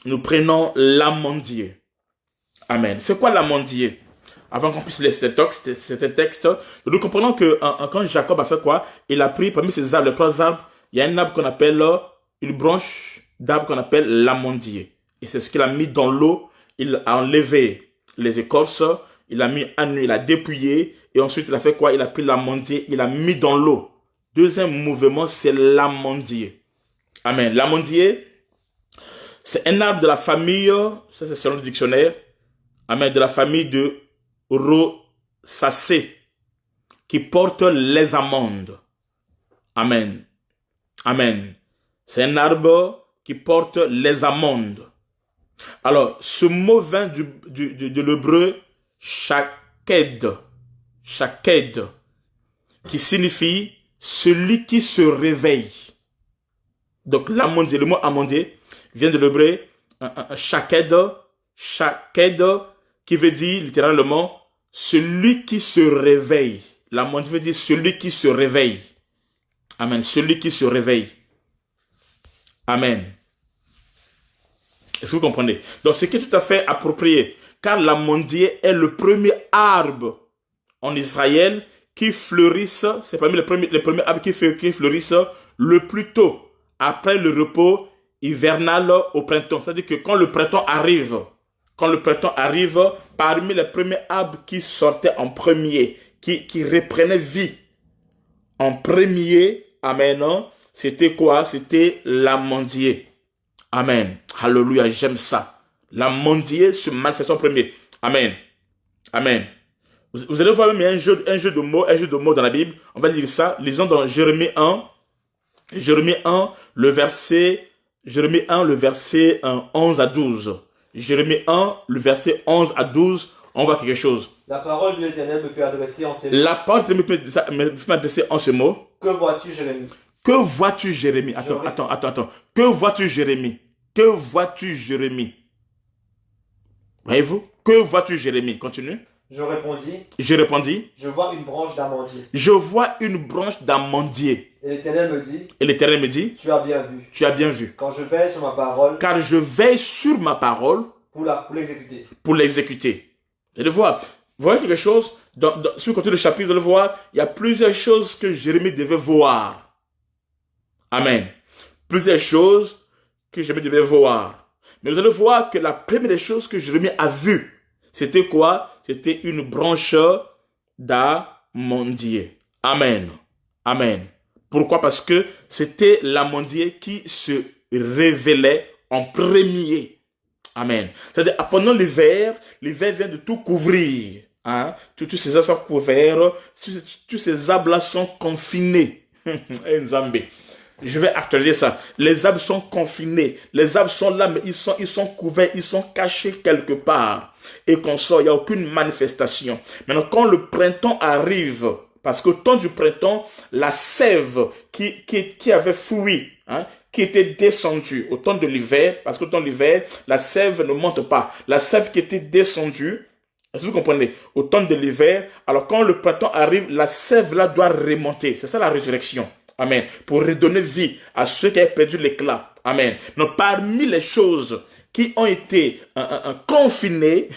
nous prenons l'amandier. Amen. C'est quoi l'amandier? Avant qu'on puisse lire cet texte, nous comprenons que quand Jacob a fait quoi? Il a pris parmi ces arbres, les 3 arbres, il y a un arbre qu'on appelle, une branche d'arbre qu'on appelle l'amandier. Et c'est ce qu'il a mis dans l'eau. Il a enlevé les écorces, il a mis à nu, il a dépouillé, et ensuite il a fait quoi? Il a pris l'amandier, il a mis dans l'eau. Deuxième mouvement, c'est l'amandier. Amen. L'amandier, c'est un arbre de la famille, ça c'est selon le dictionnaire, amen, de la famille de Rosacées, qui porte les amandes. Amen. Amen. C'est un arbre qui porte les amandes. Alors, ce mot vient de l'hébreu shaked, qui signifie celui qui se réveille. Donc, l'amandier, le mot amandier vient de l'hébreu shaked, qui veut dire littéralement celui qui se réveille. L'amandier veut dire celui qui se réveille. Amen. Celui qui se réveille. Amen. Est-ce que vous comprenez? Donc, ce qui est tout à fait approprié, car l'amandier est le premier arbre en Israël qui fleurissent, c'est parmi les premiers arbres qui fleurissent le plus tôt, après le repos hivernal au printemps. C'est-à-dire que quand le printemps arrive, parmi les premiers arbres qui sortaient en premier, qui reprenaient vie en premier, amen, c'était quoi? C'était l'amandier. Amen. Alléluia, j'aime ça. L'amandier se manifeste en premier. Amen. Amen. Vous allez voir même un jeu de mots dans la Bible. On va lire ça. Lisons dans Jérémie 1, le verset 11 à 12. Jérémie 1, le verset 11 à 12, on voit quelque chose. La parole de l'Éternel me fait adresser en ces mots. La parole de l'Éternel me fait adresser en ces mots. Que vois-tu, Jérémie? Que vois-tu, Jérémie? Attends. Que vois-tu, Jérémie? Que vois-tu, Jérémie? Voyez-vous? Que vois-tu, Jérémie? Continue. Je répondis. Je vois une branche d'amandier. Je vois une branche d'amandier. Et l'Éternel me dit. Tu as bien vu. Quand je veille sur ma parole. Car je veille sur ma parole. Pour l'exécuter. Vous allez voir, Vous voyez quelque chose? Si vous continuez le chapitre, vous allez voir, il y a plusieurs choses que Jérémie devait voir. Amen. Plusieurs choses que Jérémie devait voir. Mais vous allez voir que la première des choses que Jérémie a vues, c'était quoi? C'était une branche d'amandier. Amen. Amen. Pourquoi? Parce que c'était l'amandier qui se révélait en premier. Amen. C'est-à-dire, pendant l'hiver vient de tout couvrir. Hein? Tous ces arbres sont couverts, tous ces arbres-là sont confinés. Je vais actualiser ça. Les arbres sont confinés. Les arbres sont là, mais ils sont couverts, ils sont cachés quelque part. Et qu'on sort, il n'y a aucune manifestation. Maintenant, quand le printemps arrive, parce qu'au temps du printemps, la sève qui avait fui, hein, qui était descendue au temps de l'hiver, parce qu'au temps de l'hiver, la sève ne monte pas. La sève qui était descendue, est-ce que vous comprenez? Au temps de l'hiver, alors quand le printemps arrive, la sève là doit remonter. C'est ça la résurrection. Amen. Pour redonner vie à ceux qui avaient perdu l'éclat. Amen. Donc parmi les choses qui ont été confinés,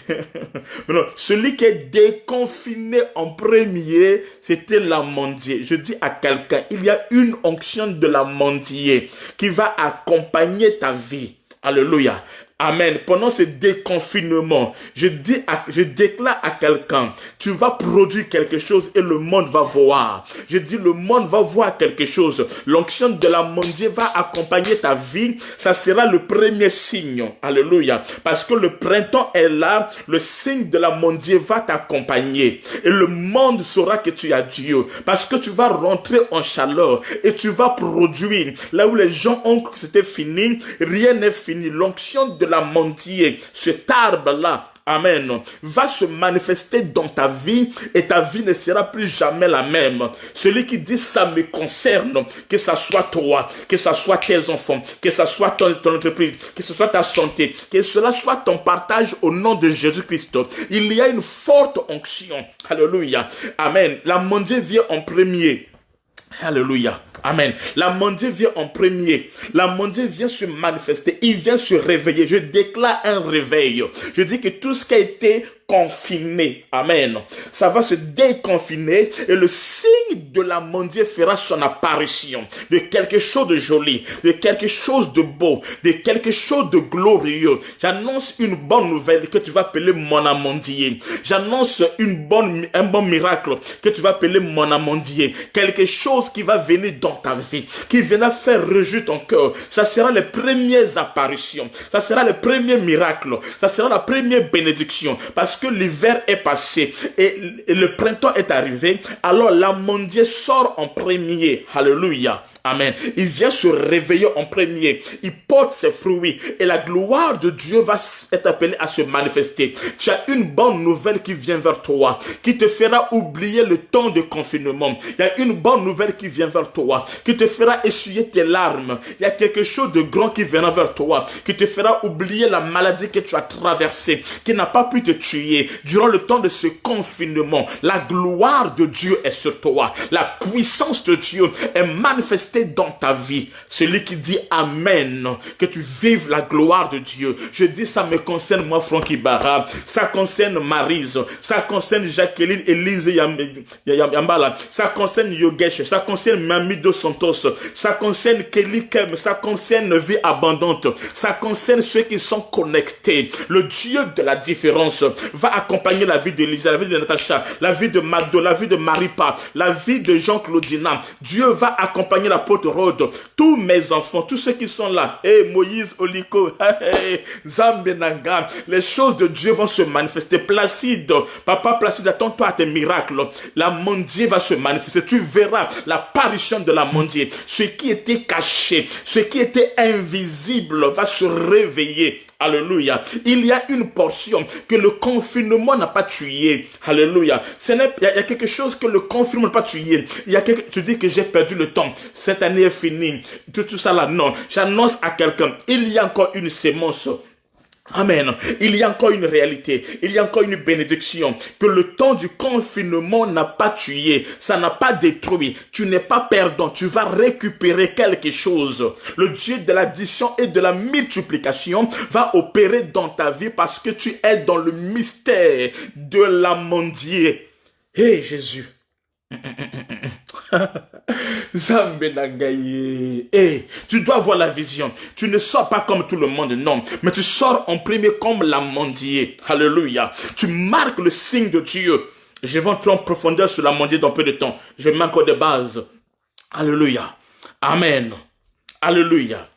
celui qui est déconfiné en premier, c'était l'amandier. Je dis à quelqu'un, il y a une onction de l'amandier qui va accompagner ta vie. Alléluia. Amen. Pendant ce déconfinement, je déclare à quelqu'un, tu vas produire quelque chose et le monde va voir. Je dis, le monde va voir quelque chose. L'onction de l'amandier va accompagner ta vie. Ça sera le premier signe. Alléluia. Parce que le printemps est là, le signe de l'amandier va t'accompagner. Et le monde saura que tu as Dieu. Parce que tu vas rentrer en chaleur et tu vas produire. Là où les gens ont cru que c'était fini, rien n'est fini. L'onction de l'amandier, cet arbre-là, amen, va se manifester dans ta vie et ta vie ne sera plus jamais la même. Celui qui dit ça me concerne, que ça soit toi, que ça soit tes enfants, que ça soit ton entreprise, que ce soit ta santé, que cela soit ton partage au nom de Jésus-Christ. Il y a une forte onction. Alléluia. Amen. L'amandier vient en premier. Alléluia. Amen. L'amandier vient en premier. L'amandier vient se manifester. Il vient se réveiller. Je déclare un réveil. Je dis que tout ce qui a été confiné, amen, ça va se déconfiner et le signe de l'amandier fera son apparition. De quelque chose de joli, de quelque chose de beau, de quelque chose de glorieux. J'annonce une bonne nouvelle que tu vas appeler mon amandier. J'annonce un bon miracle que tu vas appeler mon amandier. Quelque chose qui va venir dans ta vie, qui viendra faire réjouir ton cœur. Ça sera les premières apparitions. Ça sera les premiers miracles. Ça sera la première bénédiction. Parce que l'hiver est passé et le printemps est arrivé, alors l'amandier sort en premier. Alléluia. Amen. Il vient se réveiller en premier. Il porte ses fruits et la gloire de Dieu va être appelée à se manifester. Tu as une bonne nouvelle qui vient vers toi, qui te fera oublier le temps de confinement. Il y a une bonne nouvelle qui vient vers toi, qui te fera essuyer tes larmes. Il y a quelque chose de grand qui viendra vers toi, qui te fera oublier la maladie que tu as traversée, qui n'a pas pu te tuer durant le temps de ce confinement. La gloire de Dieu est sur toi. La puissance de Dieu est manifestée dans ta vie. Celui qui dit Amen, que tu vives la gloire de Dieu. Je dis, ça me concerne moi, Francky Barra, ça concerne Maryse, ça concerne Jacqueline, Elise Yambala, ça concerne Yogesh, ça concerne Mami Dos Santos, ça concerne Kelly Kem, ça concerne Vie Abondante, ça concerne ceux qui sont connectés. Le Dieu de la différence va accompagner la vie d'Elisa, la vie de Natacha, la vie de Mado, la vie de Maripa, la vie de Jean-Claudina. Dieu va accompagner l'apôtre Rhodes, tous mes enfants, tous ceux qui sont là, Moïse, Oliko, Zambenanga, les choses de Dieu vont se manifester. Placide, papa Placide, attends-toi à tes miracles. L'amandier va se manifester. Tu verras l'apparition de l'amandier. Ce qui était caché, ce qui était invisible va se réveiller. Alléluia. Il y a une portion que le confinement n'a pas tué. Alléluia. Il y a quelque chose que le confinement n'a pas tué. Tu dis que j'ai perdu le temps. Cette année est finie. Tout ça là, non. J'annonce à quelqu'un, il y a encore une sémence Amen. Il y a encore une réalité, il y a encore une bénédiction que le temps du confinement n'a pas tué, ça n'a pas détruit. Tu n'es pas perdant, tu vas récupérer quelque chose. Le Dieu de l'addition et de la multiplication va opérer dans ta vie parce que tu es dans le mystère de l'amandier. Hé Jésus. Tu dois avoir la vision. Tu ne sors pas comme tout le monde, non. Mais tu sors en premier comme l'amandier. Alléluia. Tu marques le signe de Dieu. Je vais entrer en profondeur sur l'amandier dans peu de temps. Je mets encore des bases. Alléluia. Amen. Alléluia.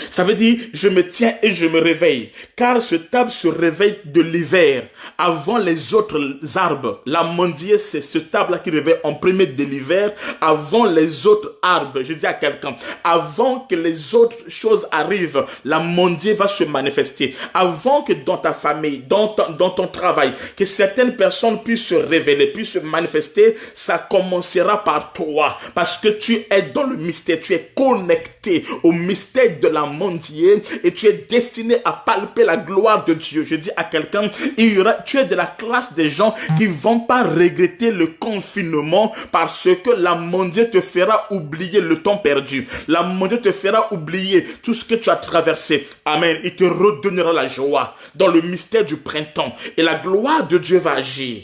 Ça veut dire, je me tiens et je me réveille. Car ce arbre se réveille de l'hiver. Avant les autres arbres. L'amandier, c'est ce arbre-là qui réveille en premier de l'hiver. Avant les autres arbres. Je dis à quelqu'un, avant que les autres choses arrivent, l'amandier va se manifester. Avant que dans ta famille, dans ton travail, que certaines personnes puissent se révéler, puissent se manifester, ça commencera par toi. Parce que tu es dans le mystère. Tu es connecté au mystère de l'amandier et tu es destiné à palper la gloire de Dieu. Je dis à quelqu'un, tu es de la classe des gens qui vont pas regretter le confinement parce que l'amandier te fera oublier le temps perdu. L'amandier te fera oublier tout ce que tu as traversé. Amen. Il te redonnera la joie dans le mystère du printemps et la gloire de Dieu va agir.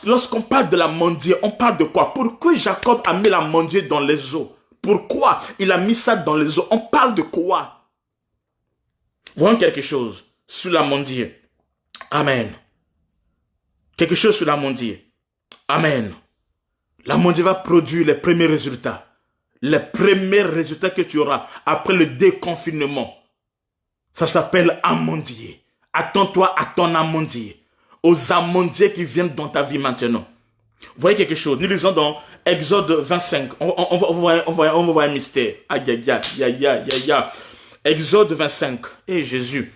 Lorsqu'on parle de l'amandier, on parle de quoi? Pourquoi Jacob a mis l'amandier dans les eaux? Pourquoi il a mis ça dans les eaux? On parle de quoi? Voyons quelque chose sur l'amandier. Amen. Quelque chose sur l'amandier. Amen. L'amandier va produire les premiers résultats. Les premiers résultats que tu auras après le déconfinement. Ça s'appelle amandier. Attends-toi à ton amandier. Aux amandiers qui viennent dans ta vie maintenant. Vous voyez quelque chose? Nous lisons dans Exode 25. On va voir un mystère. Aïe, aïe, aïe, aïe, aïe, aïe, aïe. Exode 25. Eh Jésus.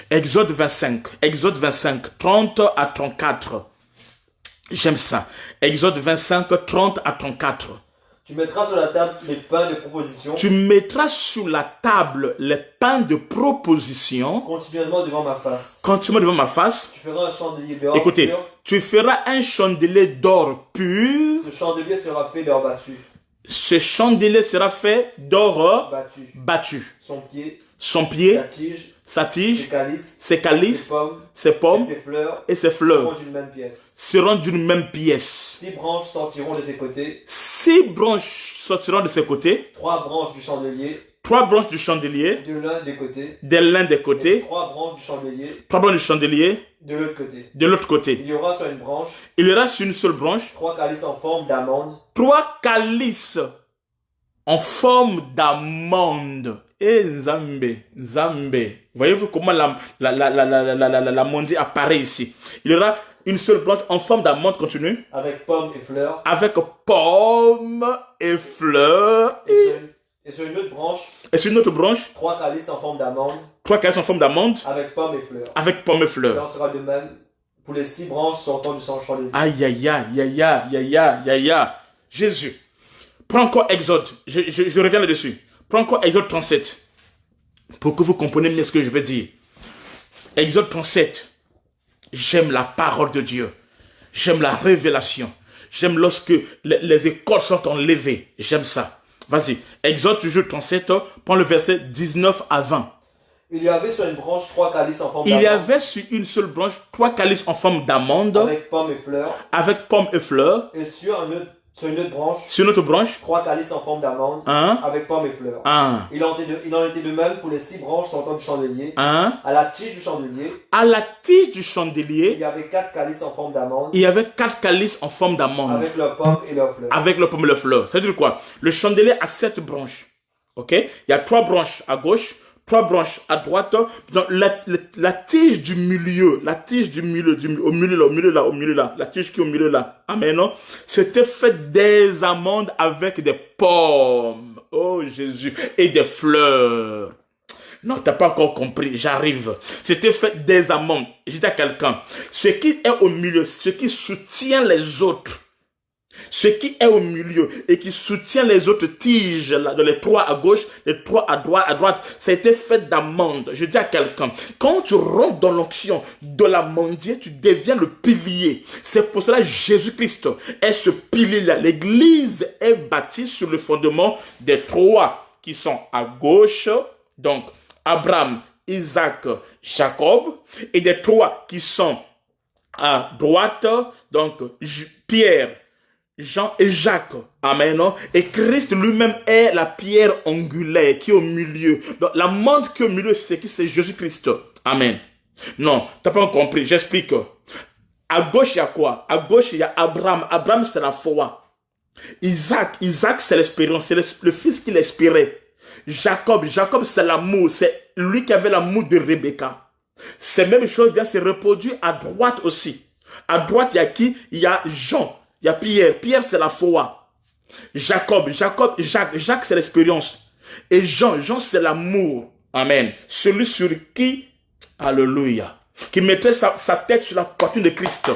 Exode 25. Exode 25, 30 à 34. J'aime ça. Exode 25, 30 à 34. Tu mettras sur la table les pains de proposition. Tu mettras sur la table les pains de proposition. Continuellement devant ma face. Continuellement devant ma face. Tu feras un chandelier d'or. Écoutez, pur. tu feras un chandelier d'or pur. Ce chandelier sera fait d'or battu. Ce chandelier sera fait d'or battu. Son pied. Sa tige. Ses calices. Ses pommes. Et ses fleurs. Seront d'une même pièce. 6 branches sortiront de ses côtés. 6 branches sortiront de ses côtés. 3 branches du chandelier. 3 branches du chandelier. De l'un des côtés. De l'un des côtés. 3 branches du chandelier. 3 branches du chandelier. De l'autre côté. De l'autre côté. Il y aura sur une branche. Il y aura sur une seule branche. 3 calices en forme d'amande. 3 calices en forme d'amande. Et Zambé. Voyez-vous comment l'amandier apparaît ici? Il y aura une seule branche en forme d'amande, continue. Avec pommes et fleurs. Avec pommes et fleurs. Et sur une autre branche. Et sur une autre branche. 3 calices en forme d'amande. 3 calices en forme d'amande. Avec pommes et fleurs. Avec pommes et fleurs. Et on sera de même pour les 6 branches sortant du chandelier. Aïe, aïe, aïe, aïe, aïe, aïe, aïe, aïe. Jésus. Prends encore Exode. Je reviens là-dessus. Prends encore Exode 37. Pour que vous compreniez mieux ce que je veux dire. Exode 37. J'aime la parole de Dieu. J'aime la révélation. J'aime lorsque les écoles sont enlevées. J'aime ça. Vas-y. Exode toujours 37. Prends le verset 19 à 20. Il y avait sur une branche 3 calices en forme d'amande. Il y avait sur une seule branche 3 calices en forme d'amande. Avec pommes et fleurs. Avec pommes et fleurs. Et sur une autre branche. Sur une autre branche. 3 calices en forme d'amande. Avec pommes et fleurs. Il en était de même pour les 6 branches sortant du chandelier. À la tige du chandelier. À la tige du chandelier. Il y avait 4 calices en forme d'amande. Il y avait 4 calices en forme d'amande. Avec leurs pommes et leurs fleurs. Avec leurs pommes et leurs fleurs. Ça veut dire quoi? Le chandelier a 7 branches. Ok? Il y a 3 branches à gauche. 3 branches à droite. Donc, la tige du milieu, la tige du milieu, au milieu là, la tige qui est au milieu là. Amen. C'était fait des amandes avec des pommes. Oh Jésus. Et des fleurs. Non, t'as pas encore compris. J'arrive. C'était fait des amandes. Je dis à quelqu'un, ce qui est au milieu, ce qui soutient les autres, Ce qui est au milieu et qui soutient les autres tiges, là, les trois à gauche, les trois à droite, ça a été fait d'amande. Je dis à quelqu'un, quand tu rentres dans l'onction de l'amandier, tu deviens le pilier. C'est pour cela que Jésus-Christ est ce pilier-là. L'église est bâtie sur le fondement des trois qui sont à gauche, donc Abraham, Isaac, Jacob, et des trois qui sont à droite, donc Pierre, Jean et Jacques. Amen. Et Christ lui-même est la pierre angulaire qui est au milieu. Donc la montre qui est au milieu, c'est qui? C'est Jésus-Christ. Amen. Non, tu n'as pas compris. J'explique. À gauche, il y a quoi? À gauche, il y a Abraham. Abraham, c'est la foi. Isaac, c'est l'espérance. C'est le fils qu'il espérait. Jacob, c'est l'amour. C'est lui qui avait l'amour de Rebecca. Ces mêmes choses viennent se reproduire à droite aussi. À droite, il y a qui? Il y a Jean. Il y a Pierre. Pierre, c'est la foi. Jacques, c'est l'expérience. Et Jean, c'est l'amour. Amen. Celui sur qui, alléluia, qui mettait sa tête sur la poitrine de Christ.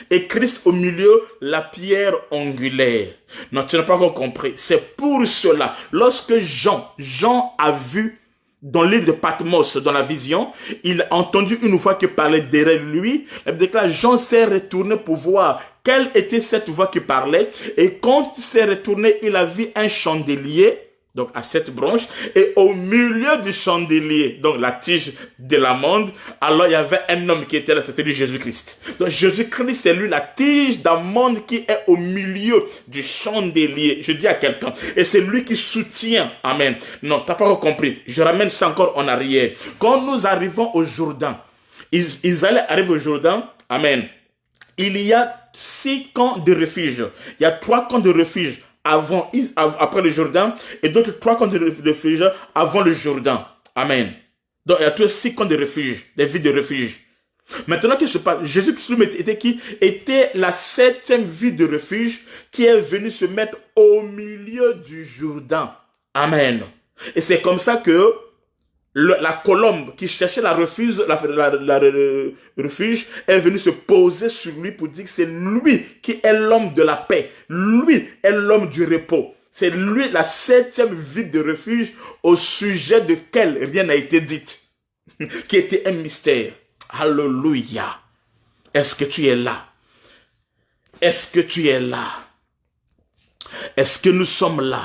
Et Christ au milieu, la pierre angulaire. Non, tu n'as pas encore compris. C'est pour cela, lorsque Jean a vu dans l'île de Patmos, dans la vision, il a entendu une voix qui parlait derrière lui. Il déclare, Jean s'est retourné pour voir quelle était cette voix qui parlait. Et quand il s'est retourné, il a vu un chandelier, donc à 7 branches, et au milieu du chandelier, donc la tige de l'amande, alors il y avait un homme qui était là, c'était lui Jésus-Christ. Donc Jésus-Christ, c'est lui la tige d'amande qui est au milieu du chandelier. Je dis à quelqu'un, et c'est lui qui soutient. Amen. Non, tu n'as pas compris. Je ramène ça encore en arrière. Quand nous arrivons au Jourdain, Israël arrive au Jourdain, amen. Il y a 6 camps de refuge. Il y a 3 camps de refuge après le Jourdain, et d'autres 3 camps de refuge avant le Jourdain. Amen. Donc, il y a tous 6 camps de refuge, des villes de refuge. Maintenant, qu'est-ce qui se passe? Jésus-Christ était qui? Était la 7e ville de refuge qui est venue se mettre au milieu du Jourdain. Amen. Et c'est comme ça que la colombe qui cherchait la refuge est venue se poser sur lui pour dire que c'est lui qui est l'homme de la paix. Lui est l'homme du repos. C'est lui la 7e ville de refuge au sujet de quel rien n'a été dit. Qui était un mystère. Alléluia. Est-ce que tu es là? Est-ce que tu es là? Est-ce que nous sommes là?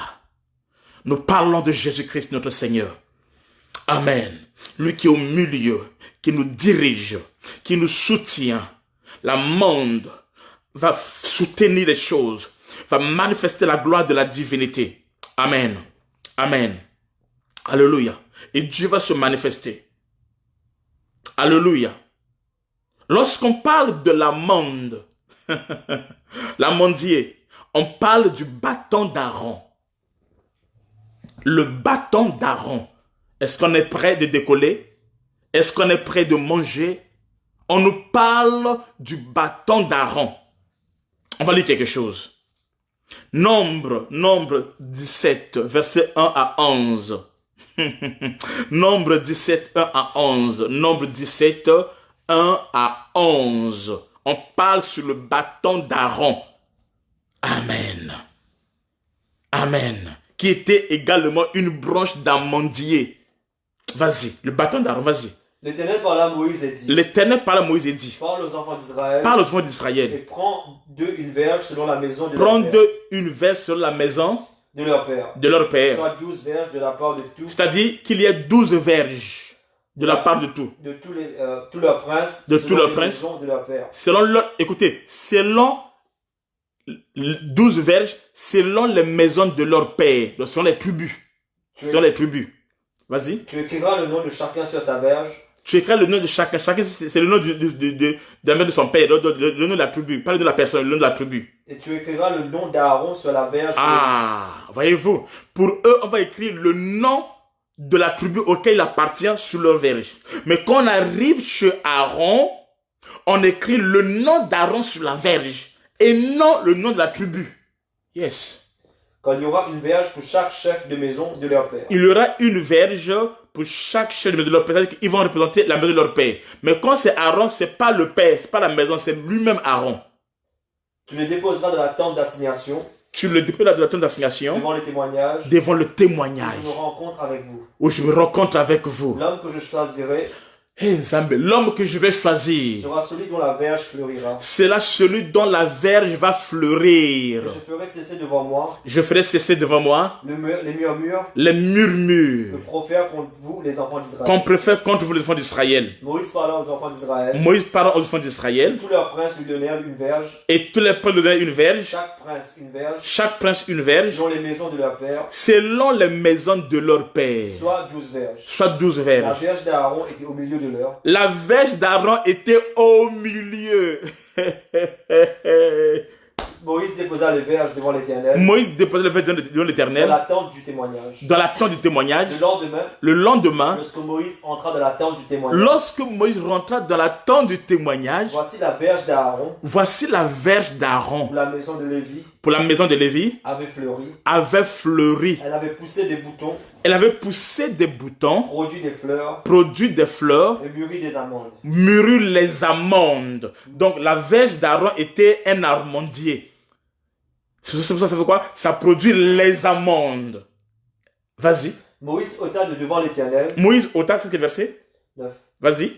Nous parlons de Jésus-Christ notre Seigneur. Amen. Lui qui est au milieu, qui nous dirige, qui nous soutient. La monde va soutenir les choses, va manifester la gloire de la divinité. Amen. Amen. Alléluia. Et Dieu va se manifester. Alléluia. Lorsqu'on parle de l'amande, l'amandier, on parle du bâton d'Aaron. Le bâton d'Aaron. Est-ce qu'on est prêt de décoller? Est-ce qu'on est prêt de manger? On nous parle du bâton d'Aaron. On va lire quelque chose. Nombre 17, verset 1 à 11. Nombre 17, 1 à 11. Nombre 17, 1 à 11. On parle sur le bâton d'Aaron. Amen. Amen. Qui était également une branche d'amandier. Vas-y, le bâton d'Aaron, vas-y. L'Éternel parla à Moïse et dit. L'Éternel parle à Moïse et dit. Parle aux enfants d'Israël. Parle aux enfants d'Israël. Et prends d'eux une verge selon la maison de leur père. Prends d'eux une verge selon la maison de leur père. De leur père. Soit 12 verges de la part de tout. C'est-à-dire qu'il y a 12 verges de la part de tout. De tous leurs princes. De tous leurs princes. De leur père. Selon leur, écoutez, selon 12 verges, selon les maisons de leur père. Donc, selon les tribus. Selon les tribus. Vas-y. Tu écriras le nom de chacun sur sa verge. Tu écriras le nom de chacun. Chacun, c'est le nom de la mère de son père, le nom de la tribu. Pas le nom de la personne, le nom de la tribu. Et tu écriras le nom d'Aaron sur la verge. Ah, voyez-vous. Pour eux, on va écrire le nom de la tribu auquel il appartient sur leur verge. Mais quand on arrive chez Aaron, on écrit le nom d'Aaron sur la verge. Et non le nom de la tribu. Yes. Quand il y aura une verge pour chaque chef de maison de leur père. Il y aura une verge pour chaque chef de maison de leur père. Ils vont représenter la maison de leur père. Mais quand c'est Aaron, c'est pas le père, c'est pas la maison, c'est lui-même Aaron. Tu le déposeras dans la tente d'assignation. Tu le déposes de la tente d'assignation. Devant le témoignage. Devant le témoignage. Où je me rencontre avec vous. Où je me rencontre avec vous. L'homme que je choisirai. L'homme que je vais choisir sera celui dont la verge fleurira. C'est là celui dont la verge va fleurir. Et je ferai cesser devant moi. Je ferai cesser devant moi les murmures. Les murmures. Que profèrent contre vous les enfants d'Israël. Qu'on profère contre vous les enfants d'Israël. Moïse parla aux enfants d'Israël. Moïse parla aux enfants d'Israël. Tous leurs princes lui donnèrent une verge. Et tous les princes lui donnèrent une verge. Chaque prince une verge. Chaque prince une verge. Selon les maisons de leur père. Selon les maisons de leur père. Soit 12 verges. Soit 12 verges. La verge d'Aaron était au milieu de leur. La verge d'Aaron était au milieu. Moïse déposa les verges devant l'Éternel. Moïse déposa les verges devant l'Éternel. Dans la tente du témoignage. Dans la tente du témoignage. Le lendemain. Lorsque Moïse entra dans la tente du témoignage. Lorsque Moïse rentra dans la tente du témoignage. Voici la verge d'Aaron. Voici la verge d'Aaron. Pour la maison de Lévi. Pour la maison de Lévi. Avait fleuri. Avait fleuri. Elle avait poussé des boutons. Elle avait poussé des boutons. Produit des fleurs. Produit des fleurs. Et mûri des amandes. Mûri les amandes. Donc la verge d'Aaron était un amandier. C'est pour ça, ça fait quoi? Ça produit les amandes. Vas-y. Moïse ôta de devant l'Éternel. Moïse ôta, c'est quel verset? 9. Vas-y.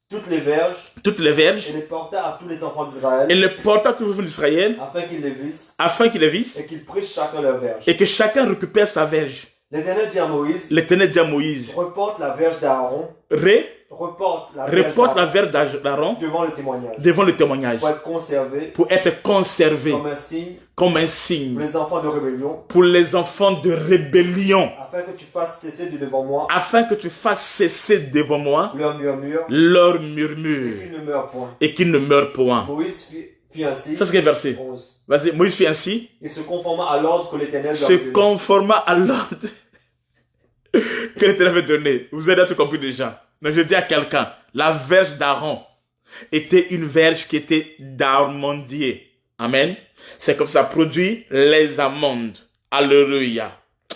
Toutes les verges. Toutes les verges. Et les porta à tous les enfants d'Israël. Et les porta à tous les enfants d'Israël. Afin qu'ils les vissent. Afin qu'ils les vissent. Et qu'ils prissent chacun leur verge. Et que chacun récupère sa verge. L'Éternel dit à Moïse. L'Éternel dit à Moïse. Reporte la verge d'Aaron. Reporte la verge d'Aaron. Devant le témoignage. Devant le témoignage. Pour être conservé. Pour être conservé. Comme un signe. Pour les enfants de rébellion. Pour les enfants de rébellion. Afin que tu fasses cesser de devant moi. Afin que tu fasses cesser devant moi. Leur murmure. Leur murmure. Et qu'ils ne meurent point. Et qu'ils ne meurent point. Moïse fit ainsi. Ça c'est quel verset? 11. Vas-y, Moïse fit ainsi. Il se conforma à l'ordre que l'Éternel lui avait donné. Se conforma à l'ordre que l'Éternel avait donné. Vous avez tout compris déjà. Mais je dis à quelqu'un, la verge d'Aaron était une verge qui était d'amandier. Amen. C'est comme ça produit les amandes. Alléluia.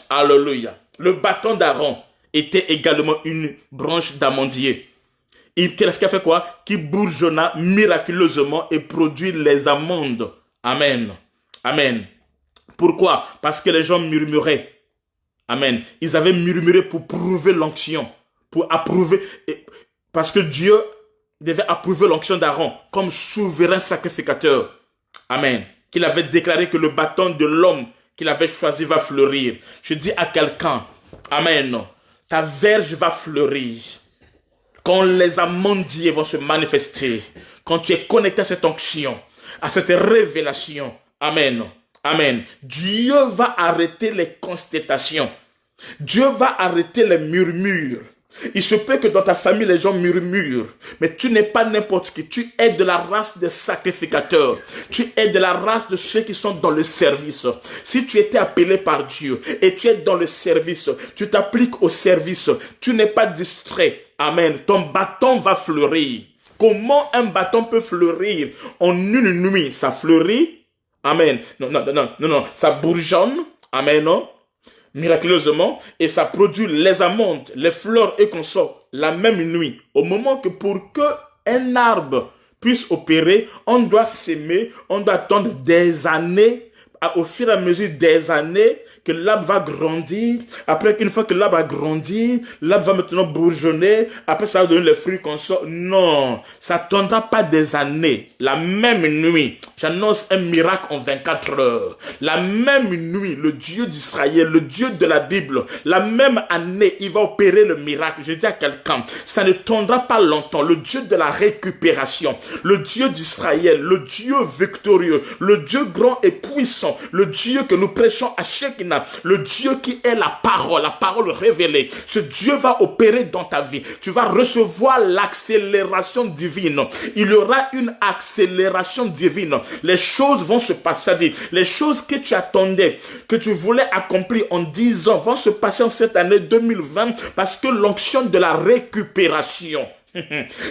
Alléluia. Le bâton d'Aaron était également une branche d'amandier. Qui a fait quoi? Qui bourgeonna miraculeusement et produit les amandes. Amen. Amen. Pourquoi? Parce que les gens murmuraient. Amen. Ils avaient murmuré pour prouver l'onction. Pour approuver. Parce que Dieu devait approuver l'onction d'Aaron comme souverain sacrificateur. Amen. Qu'il avait déclaré que le bâton de l'homme qu'il avait choisi va fleurir. Je dis à quelqu'un, amen, ta verge va fleurir. Quand les amandiers vont se manifester, quand tu es connecté à cette onction, à cette révélation, amen, amen, Dieu va arrêter les constatations. Dieu va arrêter les murmures. Il se peut que dans ta famille, les gens murmurent. Mais tu n'es pas n'importe qui. Tu es de la race des sacrificateurs. Tu es de la race de ceux qui sont dans le service. Si tu étais appelé par Dieu et tu es dans le service, tu t'appliques au service. Tu n'es pas distrait. Amen. Ton bâton va fleurir. Comment un bâton peut fleurir en une nuit? Ça fleurit. Amen. Non. Ça bourgeonne. Amen. Non. Miraculeusement, et ça produit les amandes, les fleurs et consorts la même nuit. Au moment que pour que un arbre puisse opérer, on doit s'aimer, on doit attendre des années, au fur et à mesure des années, que l'arbre va grandir. Après, une fois que l'arbre a grandi, l'arbre va maintenant bourgeonner. Après, ça va donner les fruits qu'on sort. Non, ça ne attendra pas des années. La même nuit, j'annonce un miracle en 24 heures. La même nuit, le Dieu d'Israël, le Dieu de la Bible, la même année, il va opérer le miracle. Je dis à quelqu'un, ça ne tendra pas longtemps. Le Dieu de la récupération, le Dieu d'Israël, le Dieu victorieux, le Dieu grand et puissant, le Dieu que nous prêchons à Shekinah, le Dieu qui est la parole révélée. Ce Dieu va opérer dans ta vie. Tu vas recevoir l'accélération divine. Il y aura une accélération divine. Les choses vont se passer. C'est-à-dire, les choses que tu attendais, que tu voulais accomplir en 10 ans, vont se passer en cette année 2020 parce que l'onction de la récupération.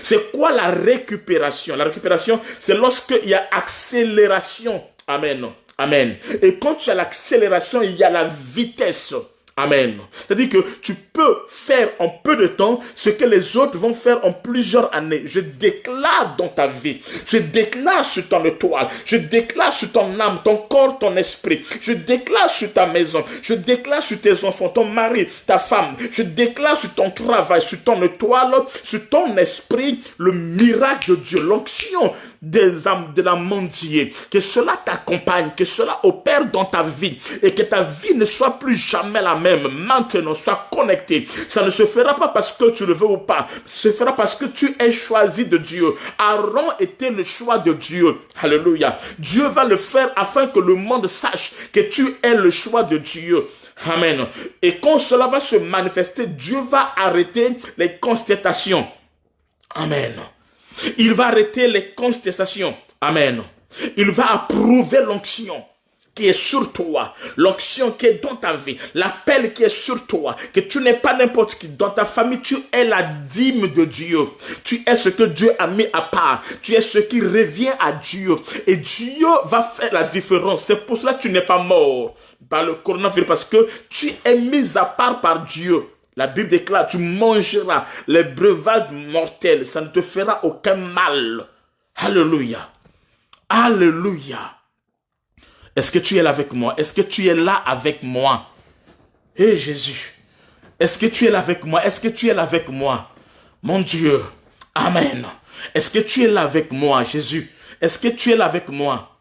C'est quoi la récupération? La récupération, c'est lorsqu'il y a accélération. Amen. Amen. Et quand tu as l'accélération, il y a la vitesse. Amen. C'est-à-dire que tu peux faire en peu de temps ce que les autres vont faire en plusieurs années. Je déclare dans ta vie, je déclare sur ton étoile, je déclare sur ton âme, ton corps, ton esprit, je déclare sur ta maison, je déclare sur tes enfants, ton mari, ta femme, je déclare sur ton travail, sur ton étoile, sur ton esprit, le miracle de Dieu, l'onction des âmes de la mendier, que cela t'accompagne, que cela opère dans ta vie et que ta vie ne soit plus jamais la même. Maintenant, sois connecté. Ça ne se fera pas parce que tu le veux ou pas. Ça se fera parce que tu es choisi de Dieu. Aaron était le choix de Dieu. Alléluia. Dieu va le faire afin que le monde sache que tu es le choix de Dieu. Amen. Et quand cela va se manifester, Dieu va arrêter les constatations. Amen. Il va arrêter les contestations. Amen. Il va approuver l'onction qui est sur toi, l'onction qui est dans ta vie, l'appel qui est sur toi, que tu n'es pas n'importe qui. Dans ta famille, tu es la dîme de Dieu. Tu es ce que Dieu a mis à part. Tu es ce qui revient à Dieu. Et Dieu va faire la différence. C'est pour cela que tu n'es pas mort par le coronavirus, parce que tu es mis à part par Dieu. La Bible déclare, tu mangeras les breuvages mortels. Ça ne te fera aucun mal. Alléluia. Alléluia. Est-ce que tu es là avec moi? Est-ce que tu es là avec moi? Hé Jésus, est-ce que tu es là avec moi? Est-ce que tu es là avec moi? Mon Dieu, Amen. Est-ce que tu es là avec moi, Jésus? Est-ce que tu es là avec moi?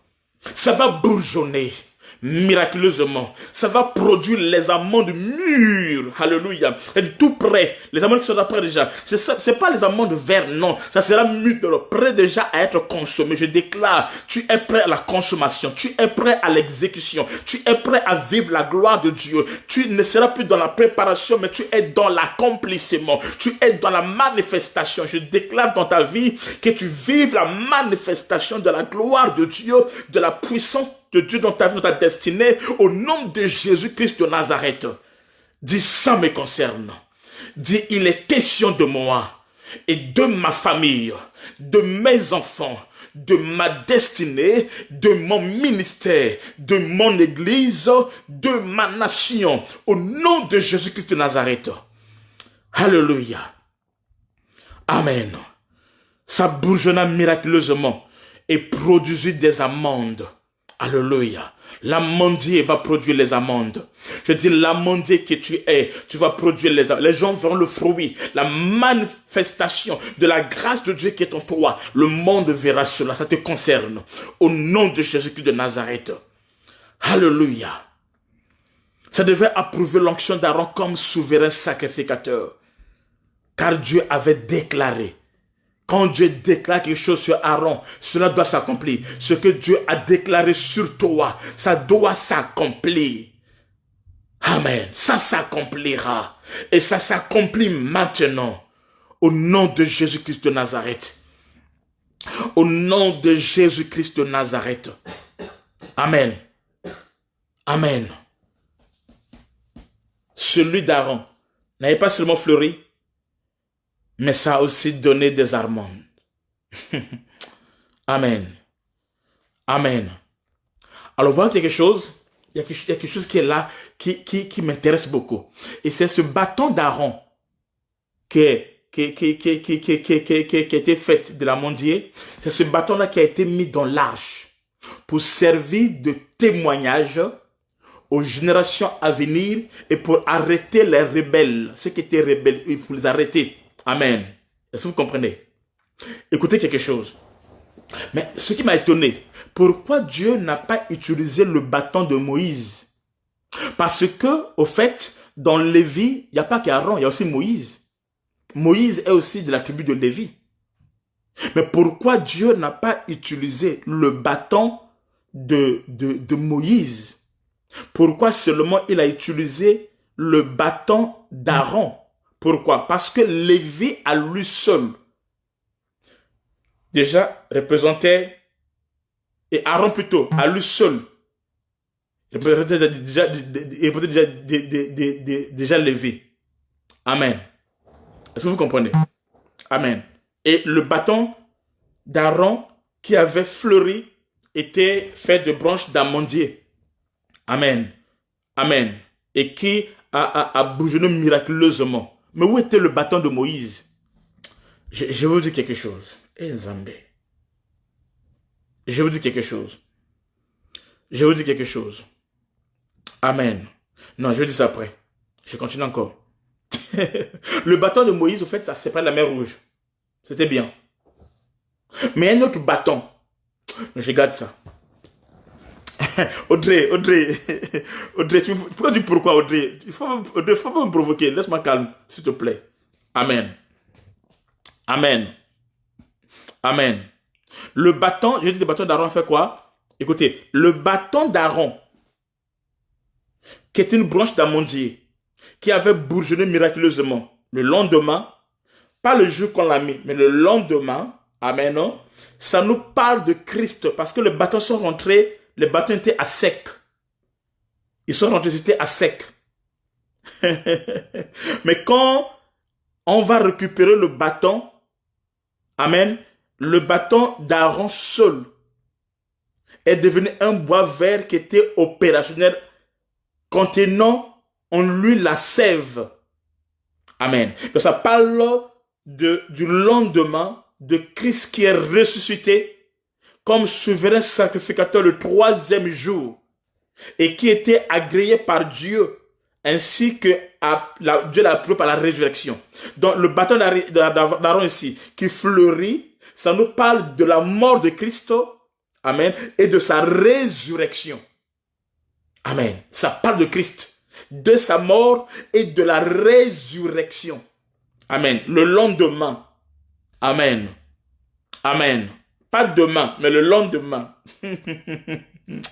Ça va bourgeonner miraculeusement. Ça va produire les amandes mûres. Alléluia. C'est tout prêt. Les amandes qui sont là près déjà. C'est pas les amandes vertes, non. Ça sera mûr, prêt déjà à être consommé. Je déclare, tu es prêt à la consommation. Tu es prêt à l'exécution. Tu es prêt à vivre la gloire de Dieu. Tu ne seras plus dans la préparation, mais tu es dans l'accomplissement. Tu es dans la manifestation. Je déclare dans ta vie que tu vives la manifestation de la gloire de Dieu, de la puissance de Dieu dans ta vie, dans ta destinée, au nom de Jésus-Christ de Nazareth. Dis, ça me concerne. Dis, il est question de moi et de ma famille, de mes enfants, de ma destinée, de mon ministère, de mon église, de ma nation, au nom de Jésus-Christ de Nazareth. Alléluia. Amen. Ça bourgeonna miraculeusement et produisit des amandes. Alléluia. L'amandier va produire les amandes. Je dis, l'amandier que tu es, tu vas produire les amandes. Les gens verront le fruit, la manifestation de la grâce de Dieu qui est en toi. Le monde verra cela, ça te concerne. Au nom de Jésus-Christ de Nazareth. Alléluia. Ça devait approuver l'onction d'Aaron comme souverain sacrificateur. Car Dieu avait déclaré. Quand Dieu déclare quelque chose sur Aaron, cela doit s'accomplir. Ce que Dieu a déclaré sur toi, ça doit s'accomplir. Amen. Ça s'accomplira. Et ça s'accomplit maintenant. Au nom de Jésus-Christ de Nazareth. Au nom de Jésus-Christ de Nazareth. Amen. Amen. Celui d'Aaron n'avait pas seulement fleuri, mais ça a aussi donné des amandes. Amen. Amen. Alors voilà quelque chose, il y a quelque chose qui est là, qui m'intéresse beaucoup. Et c'est ce bâton d'Aaron qui a été fait de l'amandier. C'est ce bâton-là qui a été mis dans l'arche pour servir de témoignage aux générations à venir et pour arrêter les rebelles. Ceux qui étaient rebelles, il faut les arrêter. Amen. Est-ce que vous comprenez? Écoutez quelque chose. Mais ce qui m'a étonné, pourquoi Dieu n'a pas utilisé le bâton de Moïse? Parce que, au fait, dans Lévi, il n'y a pas qu'Aaron, il y a aussi Moïse. Moïse est aussi de la tribu de Lévi. Mais pourquoi Dieu n'a pas utilisé le bâton de Moïse? Pourquoi seulement il a utilisé le bâton d'Aaron? Pourquoi? Parce que Lévi à lui seul déjà représentait, et Aaron plutôt, à lui seul représentait déjà Lévi. Amen. Est-ce que vous comprenez? Amen. Et le bâton d'Aaron qui avait fleuri était fait de branches d'amandier. Amen. Amen. Et qui a bourgeonné miraculeusement. Mais où était le bâton de Moïse? Je vais vous dire quelque chose. Eh, Zambé. Je vais vous dire quelque chose. Je vais vous dire quelque chose. Amen. Non, je vais dire ça après. Je continue encore. Le bâton de Moïse, au fait, ça sépare la mer Rouge. C'était bien. Mais un autre bâton. Je garde ça. Audrey, pourquoi tu dis pourquoi, Audrey? Il faut pas me provoquer. Laisse-moi calme, s'il te plaît. Amen. Amen. Amen. Le bâton, j'ai dit le bâton d'Aaron fait quoi? Écoutez, le bâton d'Aaron, qui est une branche d'amandier, qui avait bourgeonné miraculeusement, le lendemain, pas le jour qu'on l'a mis, mais le lendemain, amen, non? Ça nous parle de Christ, parce que les bâtons sont rentrés, les bâtons étaient à sec. Ils sont rentrés, c'était à sec. Mais quand on va récupérer le bâton, amen, le bâton d'Aaron seul est devenu un bois vert qui était opérationnel, contenant en lui la sève. Amen. Donc ça parle du lendemain de Christ qui est ressuscité comme souverain sacrificateur le 3e jour et qui était agréé par Dieu ainsi que Dieu l'a approuvé par la résurrection. Donc le bâton d'Aaron ici qui fleurit, ça nous parle de la mort de Christ, amen, et de sa résurrection. Amen. Ça parle de Christ, de sa mort et de la résurrection. Amen. Le lendemain. Amen. Amen. Pas demain, mais le lendemain.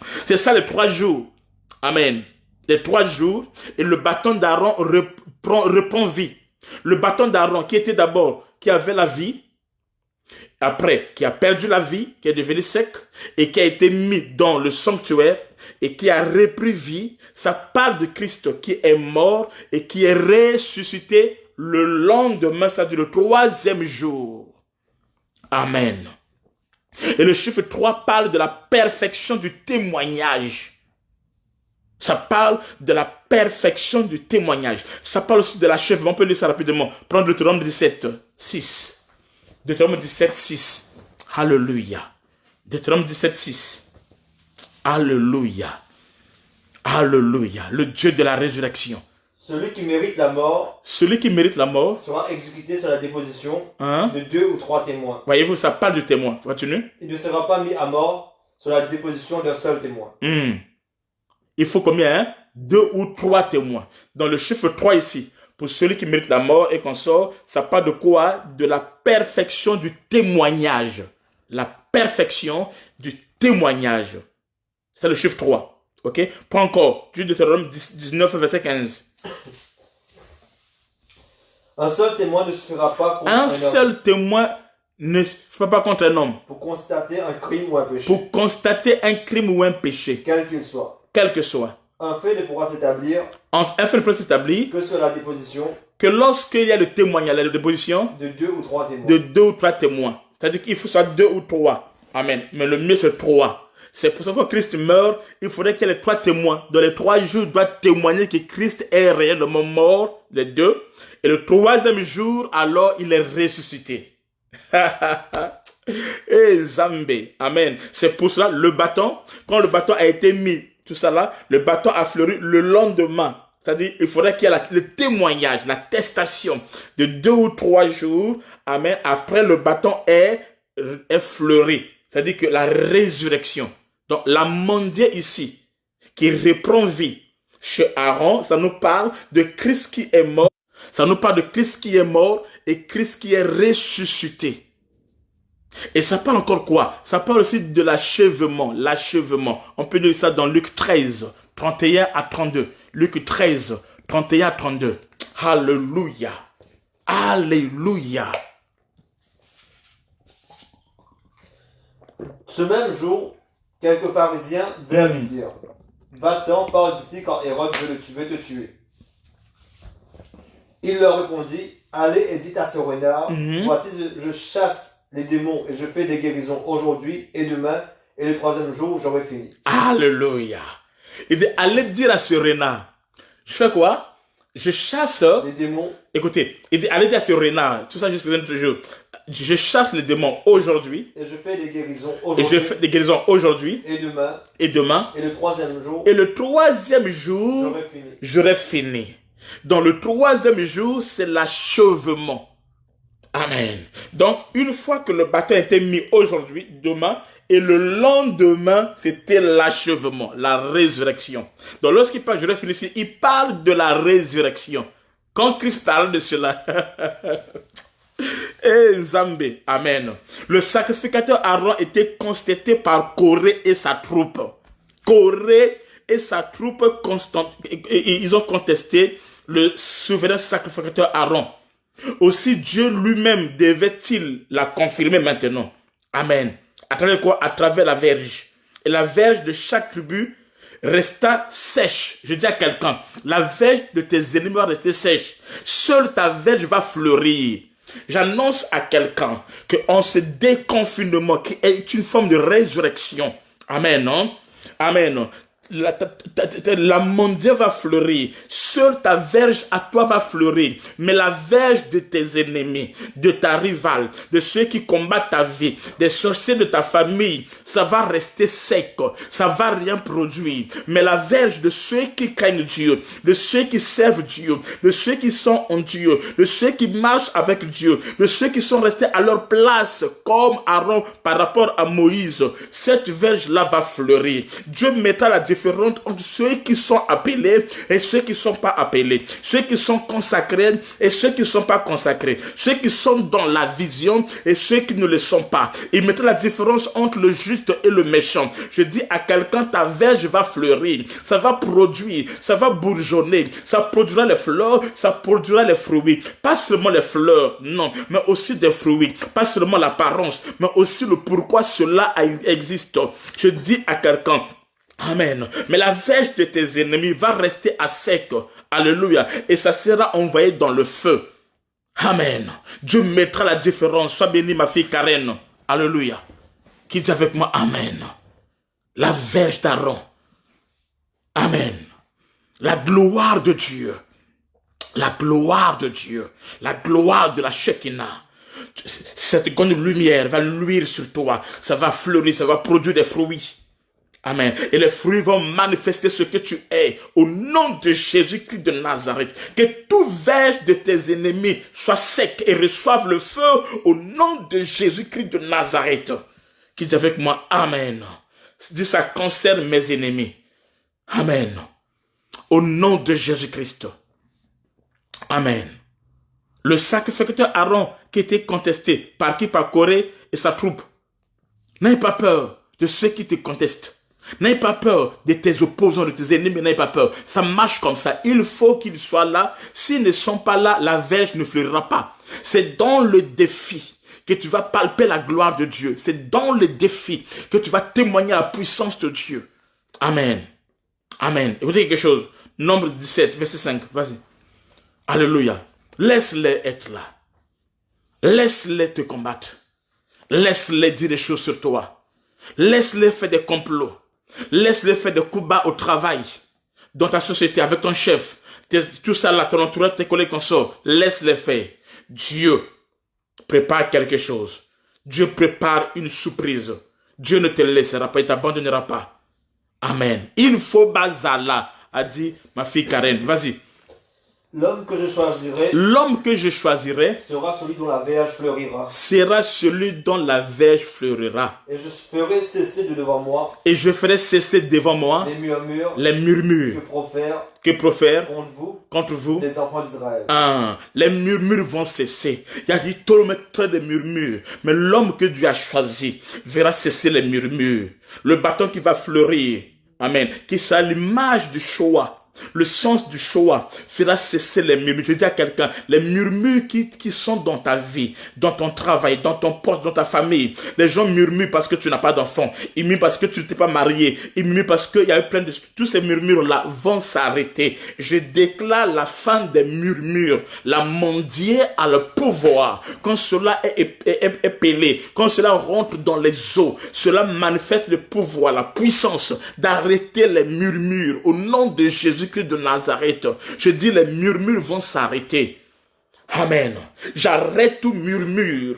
C'est ça les 3 jours. Amen. Les 3 jours, et le bâton d'Aaron reprend vie. Le bâton d'Aaron qui était d'abord, qui avait la vie, après, qui a perdu la vie, qui est devenu sec, et qui a été mis dans le sanctuaire, et qui a repris vie, ça parle de Christ qui est mort, et qui est ressuscité le lendemain, c'est-à-dire le 3e jour. Amen. Et le chiffre 3 parle de la perfection du témoignage. Ça parle de la perfection du témoignage. Ça parle aussi de l'achèvement. On peut lire ça rapidement. Prends Deutéronome 17, 6. Deutéronome 17, 6. Alléluia. Deutéronome 17, 6. Alléluia. Alléluia. Le Dieu de la résurrection. Celui qui mérite la mort sera exécuté sur la déposition de 2 ou 3 témoins. Voyez-vous, ça parle du témoin. Continue. Il ne sera pas mis à mort sur la déposition d'un seul témoin. Il faut combien? 2 ou 3 témoins. Dans le chiffre 3 ici, pour celui qui mérite la mort et qu'on sort, ça parle de quoi? De la perfection du témoignage. La perfection du témoignage. C'est le chiffre 3. Ok? Prends encore. Deutéronome 19, verset 15. Un seul témoin ne suffira pas contre un seul témoin ne suffira pas contre un homme. Pour constater un crime ou un péché. Pour constater un crime ou un péché. Quel qu'il soit. Quel que soit. Un fait ne pourra s'établir. Un fait ne pourra s'établir. Que sur la déposition. Que lorsqu'il y a le témoignage, la déposition. De 2 ou 3 témoins. De 2 ou 3 témoins. C'est-à-dire qu'il faut soit 2 ou 3. Amen. Mais le mieux c'est 3. C'est pour ça que quand Christ meurt, il faudrait qu'il y ait les 3 témoins. Dans les 3 jours, il doit témoigner que Christ est réellement mort, les 2. Et le 3e jour, alors, il est ressuscité. Et Zambé. Amen. C'est pour cela, le bâton, quand le bâton a été mis, tout ça là, le bâton a fleuri le lendemain. C'est-à-dire, il faudrait qu'il y ait le témoignage, l'attestation de 2 ou 3 jours. Amen. Après, le bâton est fleuri. C'est-à-dire que la résurrection. Donc, l'amandier ici, qui reprend vie chez Aaron, ça nous parle de Christ qui est mort. Ça nous parle de Christ qui est mort et Christ qui est ressuscité. Et ça parle encore quoi? Ça parle aussi de l'achèvement. L'achèvement. On peut lire ça dans Luc 13, 31 à 32. Luc 13, 31 à 32. Alléluia. Alléluia. Ce même jour, quelques pharisiens vinrent lui dire: Va-t'en, pars d'ici, car Hérode veut te tuer. Il leur répondit: Allez et dites à ce renard, voici je chasse les démons et je fais des guérisons aujourd'hui et demain, et le 3e jour j'aurai fini. Alléluia. Il dit: allez dire à ce renard. Je fais quoi? Je chasse. Les démons. Écoutez, allez dire à ce renard, tout ça juste pour toujours. Je chasse les démons aujourd'hui. Et je fais des guérisons aujourd'hui. Et je fais des guérisons aujourd'hui. Et demain. Et demain. Et le troisième jour. Et le troisième jour, j'aurai fini. Dans le troisième jour, c'est l'achèvement. Amen. Donc, une fois que le bâton a été mis aujourd'hui, demain, et le lendemain, c'était l'achèvement, la résurrection. Donc, lorsqu'il parle, j'aurai fini ici, il parle de la résurrection. Quand Christ parle de cela, et Zambé, amen. Le sacrificateur Aaron était constaté par Corée et sa troupe. Corée et sa troupe ils ont contesté le souverain sacrificateur Aaron. Aussi Dieu lui-même devait-il la confirmer maintenant. Amen. À travers quoi? À travers la verge. Et la verge de chaque tribu resta sèche. Je dis à quelqu'un, la verge de tes ennemis va rester sèche. Seule ta verge va fleurir. J'annonce à quelqu'un que en ce déconfinement qui est une forme de résurrection. Amen, non? Amen. La mondiale va fleurir. Seule ta verge à toi va fleurir. Mais la verge de tes ennemis, de ta rivale, de ceux qui combattent ta vie, des sorciers de ta famille, ça va rester sec. Ça va rien produire. Mais la verge de ceux qui craignent Dieu, de ceux qui servent Dieu, de ceux qui sont en Dieu, de ceux qui marchent avec Dieu, de ceux qui sont restés à leur place comme Aaron par rapport à Moïse, cette verge-là va fleurir. Dieu mettra la différence entre ceux qui sont appelés et ceux qui ne sont pas appelés, ceux qui sont consacrés et ceux qui ne sont pas consacrés, ceux qui sont dans la vision et ceux qui ne le sont pas. Il mettra la différence entre le juste et le méchant. Je dis à quelqu'un, ta verge va fleurir, ça va produire, ça va bourgeonner, ça produira les fleurs, ça produira les fruits. Pas seulement les fleurs, non, mais aussi des fruits. Pas seulement l'apparence, mais aussi le pourquoi cela existe. Je dis à quelqu'un, amen. Mais la verge de tes ennemis va rester à sec. Alléluia. Et ça sera envoyé dans le feu. Amen. Dieu mettra la différence. Sois bénie, ma fille Karen. Alléluia. Qui dit avec moi, amen. La verge d'Aaron. Amen. La gloire de Dieu. La gloire de Dieu. La gloire de la Shekinah. Cette grande lumière va luire sur toi. Ça va fleurir, ça va produire des fruits. Amen. Et les fruits vont manifester ce que tu es. Au nom de Jésus-Christ de Nazareth. Que toute verge de tes ennemis soit sec et reçoive le feu au nom de Jésus-Christ de Nazareth. Qui dit avec moi, amen. Dis, ça concerne mes ennemis. Amen. Au nom de Jésus-Christ. Amen. Le sacrificateur Aaron qui était contesté par qui? Par Corée et sa troupe. N'aie pas peur de ceux qui te contestent. N'aie pas peur de tes opposants, de tes ennemis, n'aie pas peur. Ça marche comme ça. Il faut qu'ils soient là. S'ils ne sont pas là, la verge ne fleurira pas. C'est dans le défi que tu vas palper la gloire de Dieu. C'est dans le défi que tu vas témoigner la puissance de Dieu. Amen. Amen. Écoutez quelque chose. Nombre 17, verset 5. Vas-y. Alléluia. Laisse-les être là. Laisse-les te combattre. Laisse-les dire des choses sur toi. Laisse-les faire des complots. Laisse-les faire des coups bas au travail, dans ta société, avec ton chef, tout ça là, ton entourage, tes collègues qu'on sort. Laisse-les faire. Dieu prépare quelque chose. Dieu prépare une surprise. Dieu ne te laissera pas, il ne t'abandonnera pas. Amen. Il faut Bazala, a dit ma fille Karen. Vas-y. L'homme que je choisirai sera celui dont la verge fleurira. Sera celui dont la verge fleurira. Et je ferai cesser de devant moi. Et je ferai cesser devant moi les murmures que profèrent contre vous les enfants d'Israël. Les murmures vont cesser. Il y a dit tout le monde de murmures. Mais l'homme que Dieu a choisi verra cesser les murmures. Le bâton qui va fleurir. Amen. Qui sera l'image du Shoah. Le sens du Shoah fera cesser les murmures. Je dis à quelqu'un, les murmures qui sont dans ta vie, dans ton travail, dans ton poste, dans ta famille. Les gens murmurent parce que tu n'as pas d'enfant. Ils murmurent parce que tu ne t'es pas marié. Ils murmurent parce qu'il y a eu plein de... Tous ces murmures-là vont s'arrêter. Je déclare la fin des murmures. La mondiale a le pouvoir. Quand cela est pelé, quand cela rentre dans les eaux, cela manifeste le pouvoir, la puissance d'arrêter les murmures. Au nom de Jésus Jésus-Christ de Nazareth, je dis les murmures vont s'arrêter. Amen. J'arrête tout murmure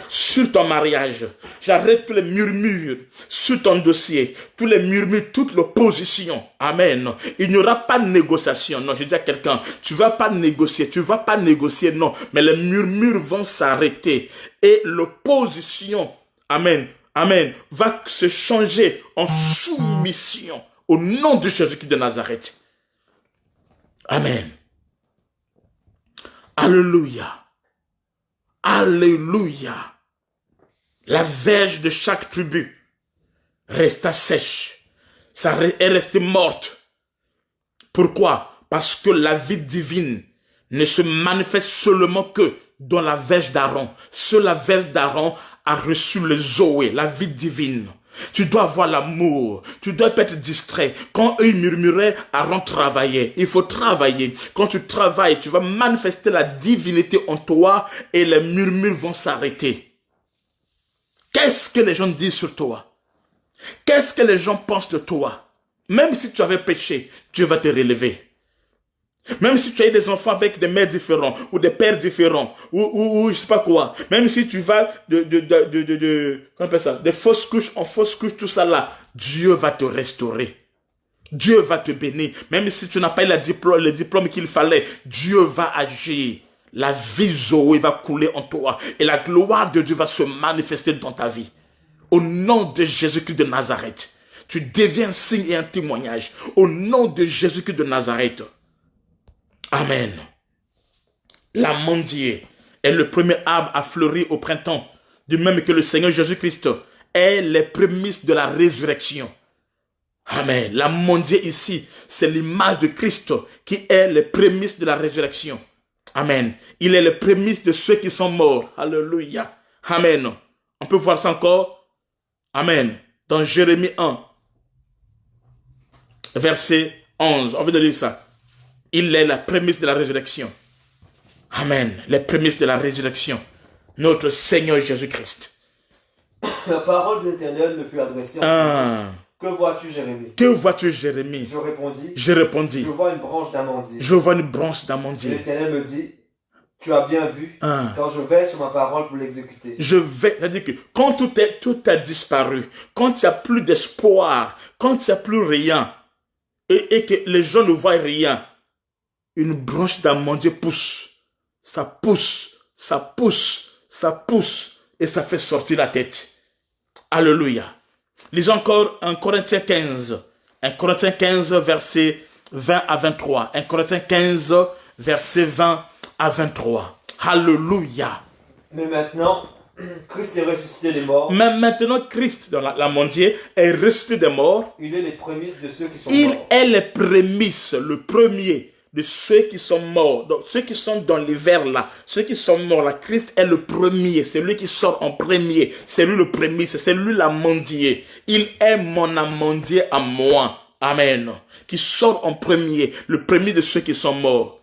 sur ton mariage. J'arrête tous les murmures sur ton dossier. Tous les murmures, toute l'opposition. Amen. Il n'y aura pas de négociation. Non, je dis à quelqu'un, tu ne vas pas négocier. Tu ne vas pas négocier, non. Mais les murmures vont s'arrêter. Et l'opposition, amen, amen, va se changer en soumission au nom de Jésus-Christ de Nazareth. Amen. Alléluia. Alléluia. La verge de chaque tribu resta sèche. Ça est restée morte. Pourquoi? Parce que la vie divine ne se manifeste seulement que dans la verge d'Aaron. Seule la verge d'Aaron a reçu le Zoé, la vie divine. Tu dois avoir l'amour. Tu dois pas être distrait. Quand eux murmuraient, Aaron travaillait. Il faut travailler. Quand tu travailles, tu vas manifester la divinité en toi et les murmures vont s'arrêter. Qu'est-ce que les gens disent sur toi? Qu'est-ce que les gens pensent de toi? Même si tu avais péché, Dieu va te relever. Même si tu as des enfants avec des mères différents ou des pères différents ou je sais pas quoi, même si tu vas comment on appelle ça, des fausses couches en fausses couches, tout ça là, Dieu va te restaurer. Dieu va te bénir. Même si tu n'as pas eu le diplôme qu'il fallait, Dieu va agir. La vie Zoé va couler en toi et la gloire de Dieu va se manifester dans ta vie. Au nom de Jésus-Christ de Nazareth, tu deviens un signe et un témoignage. Au nom de Jésus-Christ de Nazareth. Amen. L'amandier est le premier arbre à fleurir au printemps, de même que le Seigneur Jésus-Christ est les prémices de la résurrection. Amen. L'amandier ici, c'est l'image de Christ qui est les prémices de la résurrection. Amen. Il est les prémices de ceux qui sont morts. Alléluia. Amen. On peut voir ça encore. Amen. Dans Jérémie 1, verset 11. On veut lire ça. Il est la prémisse de la résurrection. Amen. Les prémices de la résurrection. Notre Seigneur Jésus-Christ. La parole de l'Éternel me fut adressée en Que vois-tu, Jérémie? Que vois-tu, Jérémie? Je répondis. Je vois une branche d'amandier. Je vois une branche d'amandier. L'Éternel me dit, tu as bien vu, quand je vais sur ma parole pour l'exécuter. C'est-à-dire que quand tout a disparu, quand il n'y a plus d'espoir, quand il n'y a plus rien, et que les gens ne voient rien, une branche d'amandier pousse. Ça pousse, ça pousse, ça pousse, et ça fait sortir la tête. Alléluia. Lisons encore 1 Corinthiens 15. 1 Corinthiens 15, verset 20 à 23. 1 Corinthiens 15, verset 20 à 23. Alléluia. Mais maintenant, Christ est ressuscité des morts. Mais maintenant, Christ, dans l'amandier, est ressuscité des morts. Il est les prémices de ceux qui sont morts. Il est les prémices, le premier de ceux qui sont morts. Donc, ceux qui sont dans les vers là, ceux qui sont morts là, Christ est le premier. C'est lui qui sort en premier. C'est lui le prémisse. C'est lui l'amandier. Il est mon amandier à moi. Amen. Qui sort en premier. Le premier de ceux qui sont morts.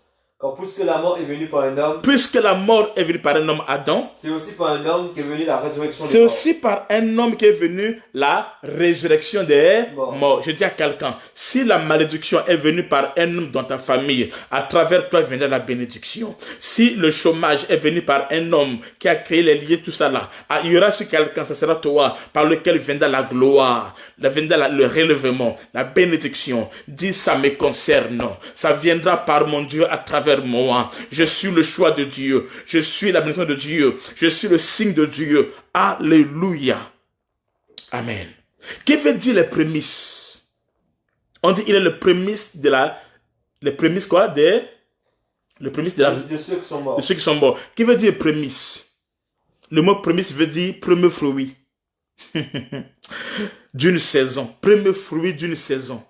Puisque la mort est venue par un homme. Puisque la mort est venue par un homme, Adam. C'est aussi par un homme qu'est venue la résurrection des morts. C'est aussi par un homme qu'est venue la résurrection des morts. Je dis à quelqu'un, si la malédiction est venue par un homme dans ta famille, à travers toi viendra la bénédiction. Si le chômage est venu par un homme qui a créé les liens, tout ça là, il y aura sur quelqu'un, ça sera toi, par lequel viendra la gloire, viendra le relèvement, la bénédiction. Dis, ça me concerne. Ça viendra par mon Dieu à travers moi. Je suis le choix de Dieu. Je suis la bénédiction de Dieu. Je suis le signe de Dieu. Alléluia. Amen. Que veut dire les prémices? On dit il est le prémisse de la... Les prémices quoi? Le prémisse de ceux qui sont morts. De ceux qui sont morts. Que veut dire prémisse? Le mot prémisse veut dire premier fruit. D'une saison. Premier fruit d'une saison.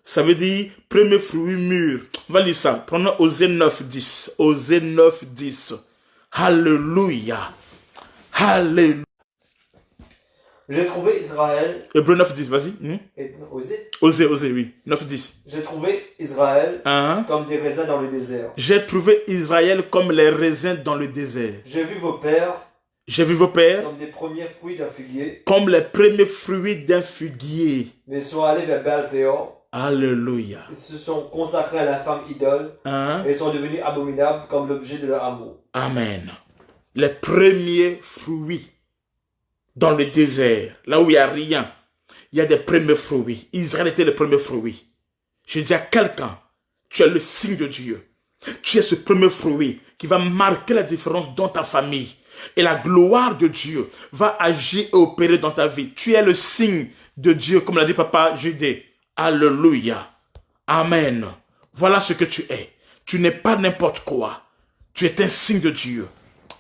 Ça veut dire premier fruit mûr. On va lire ça. Prenons Osée 9, 10. Osée 9, 10. Alléluia. Alléluia. J'ai trouvé Israël. Hébreu 9, 10, vas-y. Osée, oui. 9, 10. J'ai trouvé Israël comme des raisins dans le désert. J'ai trouvé Israël comme les raisins dans le désert. J'ai vu vos pères. J'ai vu vos pères comme des premiers fruits d'un figuier. Comme les premiers fruits d'un figuier. Mais ils sont allés vers Baal-Péor. Alléluia. Ils se sont consacrés à la femme idole et sont devenus abominables comme l'objet de leur amour. Amen. Les premiers fruits dans le désert, là où il n'y a rien, il y a des premiers fruits. Israël était le premier fruit. Je dis à quelqu'un, tu es le signe de Dieu. Tu es ce premier fruit qui va marquer la différence dans ta famille. Et la gloire de Dieu va agir et opérer dans ta vie. Tu es le signe de Dieu, comme l'a dit Papa Judée. Alléluia. Amen. Voilà ce que tu es. Tu n'es pas n'importe quoi. Tu es un signe de Dieu.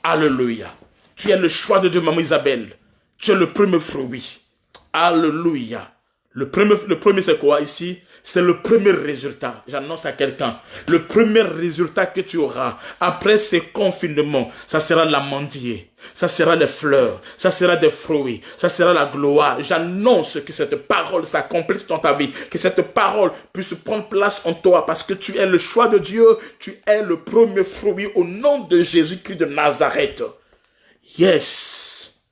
Alléluia. Tu es le choix de Dieu, maman Isabelle. Tu es le premier fruit. Alléluia. Le premier c'est quoi ici? C'est le premier résultat. J'annonce à quelqu'un. Le premier résultat que tu auras après ces confinements, ça sera l'amandier. Ça sera les fleurs. Ça sera des fruits. Ça sera la gloire. J'annonce que cette parole s'accomplisse dans ta vie. Que cette parole puisse prendre place en toi parce que tu es le choix de Dieu. Tu es le premier fruit au nom de Jésus-Christ de Nazareth. Yes.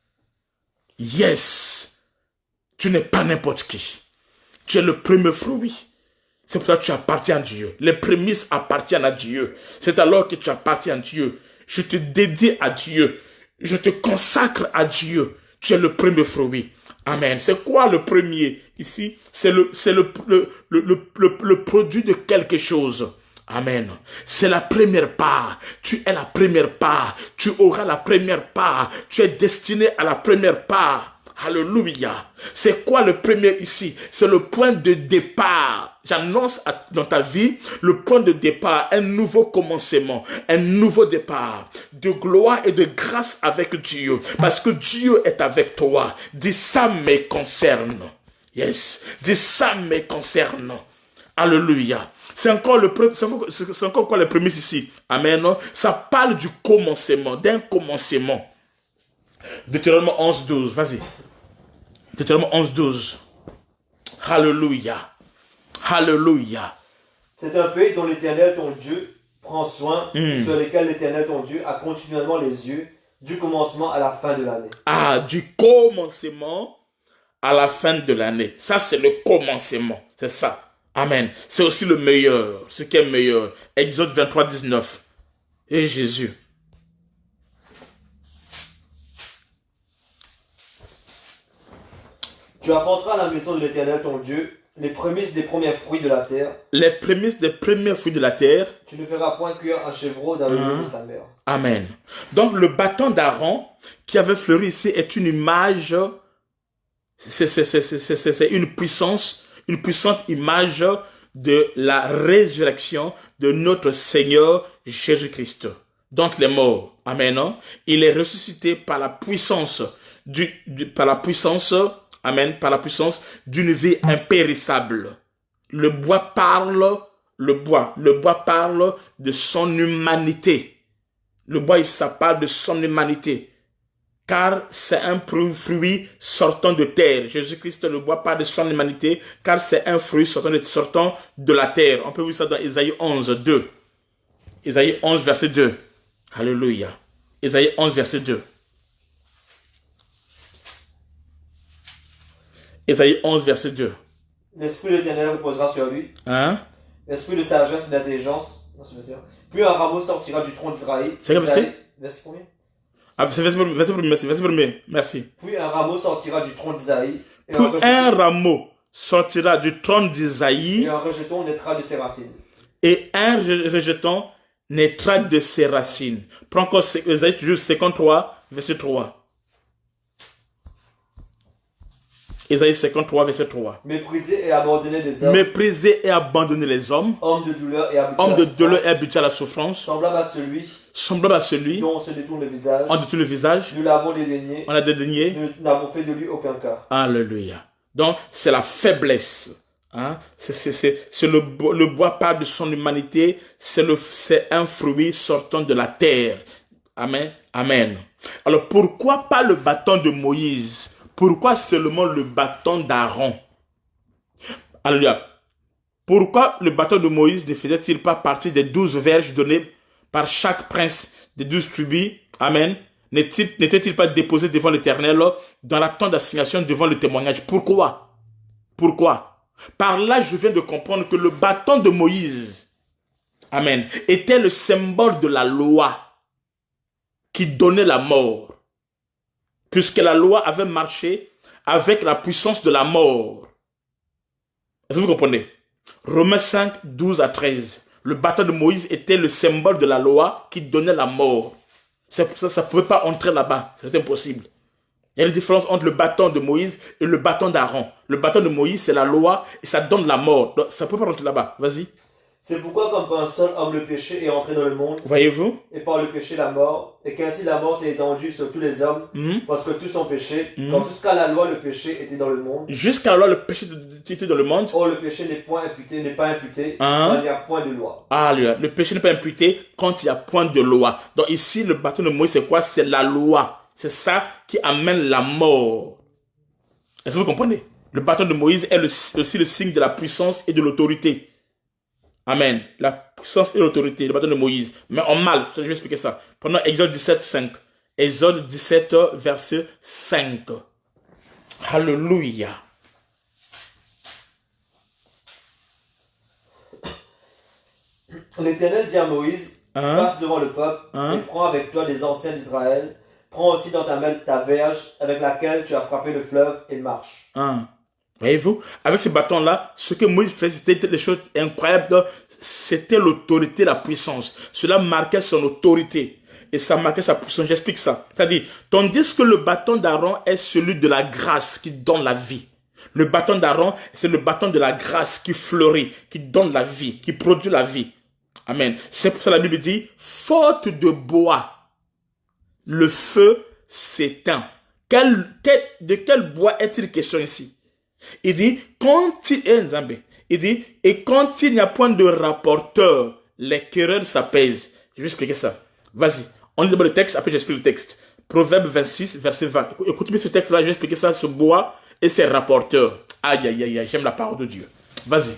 Yes. Tu n'es pas n'importe qui. Tu es le premier fruit. C'est pour ça que tu appartiens à Dieu. Les prémices appartiennent à Dieu. C'est alors que tu appartiens à Dieu. Je te dédie à Dieu. Je te consacre à Dieu. Tu es le premier fruit. Amen. C'est quoi le premier ici? C'est le produit de quelque chose. Amen. C'est la première part. Tu es la première part. Tu auras la première part. Tu es destiné à la première part. Alléluia. C'est quoi le premier ici? C'est le point de départ. J'annonce dans ta vie le point de départ, un nouveau commencement, un nouveau départ de gloire et de grâce avec Dieu. Parce que Dieu est avec toi. Dis ça me concerne. Yes. Dis ça me concerne. Alléluia. C'est encore quoi le premier ici? Amen. Ça parle du commencement, d'un commencement. Deutéronome 11, 12. Vas-y. Deutéronome 11, 12. Alléluia. Alléluia. C'est un pays dont l'Éternel ton Dieu prend soin, sur lesquels l'Éternel ton Dieu a continuellement les yeux, du commencement à la fin de l'année. Ah, du commencement à la fin de l'année. Ça, c'est le commencement. C'est ça. Amen. C'est aussi le meilleur. Ce qui est meilleur. Exode 23, 19. Et Jésus. Tu apporteras à la maison de l'Éternel ton Dieu les prémices des premiers fruits de la terre. Les prémices des premiers fruits de la terre. Tu ne feras point cuire un chevreau dans le lieu de sa mère. Amen. Donc le bâton d'Aaron qui avait fleuri ici est une image, c'est une puissante image de la résurrection de notre Seigneur Jésus-Christ. Donc les morts. Amen. Il est ressuscité par la puissance Amen, par la puissance d'une vie impérissable. Le bois parle de son humanité. Le bois, ça parle de son humanité. Car c'est un fruit sortant de terre. Jésus-Christ, le bois, parle de son humanité, car c'est un fruit sortant de la terre. On peut voir ça dans Isaïe 11, 2. Isaïe 11, verset 2. Alléluia. Isaïe 11, verset 2. Isaïe 11, verset 2. L'Esprit de l'Éternel reposera sur lui. L'Esprit de sagesse et d'intelligence. Puis un rameau sortira du tronc d'Israël. C'est quel verset? Verset combien? C'est verset premier. Merci. Puis un rameau sortira du tronc d'Isaïe. Puis un rameau sortira du tronc d'Isaïe. Et un rejeton naîtra de ses racines. Et un rejeton naîtra de ses racines. Prends encore Isaïe 53, verset 3. Isaïe 53, verset 3. Mépriser et abandonner les hommes. Mépriser et abandonner les hommes. Hommes de douleur et habitués à la souffrance. Semblable à celui dont on se détourne le visage. On détourne le visage. Nous l'avons dédaigné. On a dédaigné. Nous n'avons fait de lui aucun cas. Alléluia. Donc, c'est la faiblesse. C'est le bois parle de son humanité. C'est un fruit sortant de la terre. Amen. Amen. Alors, pourquoi pas le bâton de Moïse? Pourquoi seulement le bâton d'Aaron? Alléluia. Pourquoi le bâton de Moïse ne faisait-il pas partie des 12 verges données par chaque prince des 12 tribus? Amen. N'était-il pas déposé devant l'Éternel dans la tente d'assignation devant le témoignage? Pourquoi? Par là, je viens de comprendre que le bâton de Moïse, amen, était le symbole de la loi qui donnait la mort. Puisque la loi avait marché avec la puissance de la mort. Est-ce que vous comprenez? Romains 5, 12 à 13. Le bâton de Moïse était le symbole de la loi qui donnait la mort. C'est pour ça que ça ne pouvait pas entrer là-bas. C'est impossible. Il y a une différence entre le bâton de Moïse et le bâton d'Aaron. Le bâton de Moïse, c'est la loi et ça donne la mort. Donc, ça ne peut pas rentrer là-bas. Vas-y. C'est pourquoi, comme par un seul homme, le péché est entré dans le monde. Voyez-vous? Et par le péché, la mort. Et qu'ainsi la mort s'est étendue sur tous les hommes, parce que tous ont péché. Quand jusqu'à la loi, le péché était dans le monde. Jusqu'à la loi, le péché était dans le monde. Or, le péché n'est pas imputé quand il n'y a point de loi. Ah, le péché n'est pas imputé quand il n'y a point de loi. Donc ici, le bâton de Moïse, c'est quoi? C'est la loi. C'est ça qui amène la mort. Est-ce que vous comprenez? Le bâton de Moïse est aussi le signe de la puissance et de l'autorité. Amen. La puissance et l'autorité, le bâton de Moïse. Mais en mal, je vais expliquer ça. Pendant Exode 17, 5. Exode 17, verset 5. Alléluia. L'Éternel dit à Moïse, passe devant le peuple et prends avec toi les anciens d'Israël. Prends aussi dans ta main ta verge avec laquelle tu as frappé le fleuve et marche. Voyez-vous, avec ce bâton-là, ce que Moïse faisait, c'était des choses incroyables. C'était l'autorité, la puissance. Cela marquait son autorité. Et ça marquait sa puissance. J'explique ça. C'est-à-dire, tandis que le bâton d'Aaron est celui de la grâce qui donne la vie. Le bâton d'Aaron, c'est le bâton de la grâce qui fleurit, qui donne la vie, qui produit la vie. Amen. C'est pour ça que la Bible dit, faute de bois, le feu s'éteint. De quel bois est-il question ici? Il dit, et quand il n'y a point de rapporteur, les querelles s'apaisent. Je vais expliquer ça. Vas-y. On lit d'abord le texte, après j'explique le texte. Proverbe 26, verset 20. Écoutez bien ce texte-là, je vais expliquer ça, ce bois et ses rapporteurs. Aïe, aïe, aïe, aïe, j'aime la parole de Dieu. Vas-y.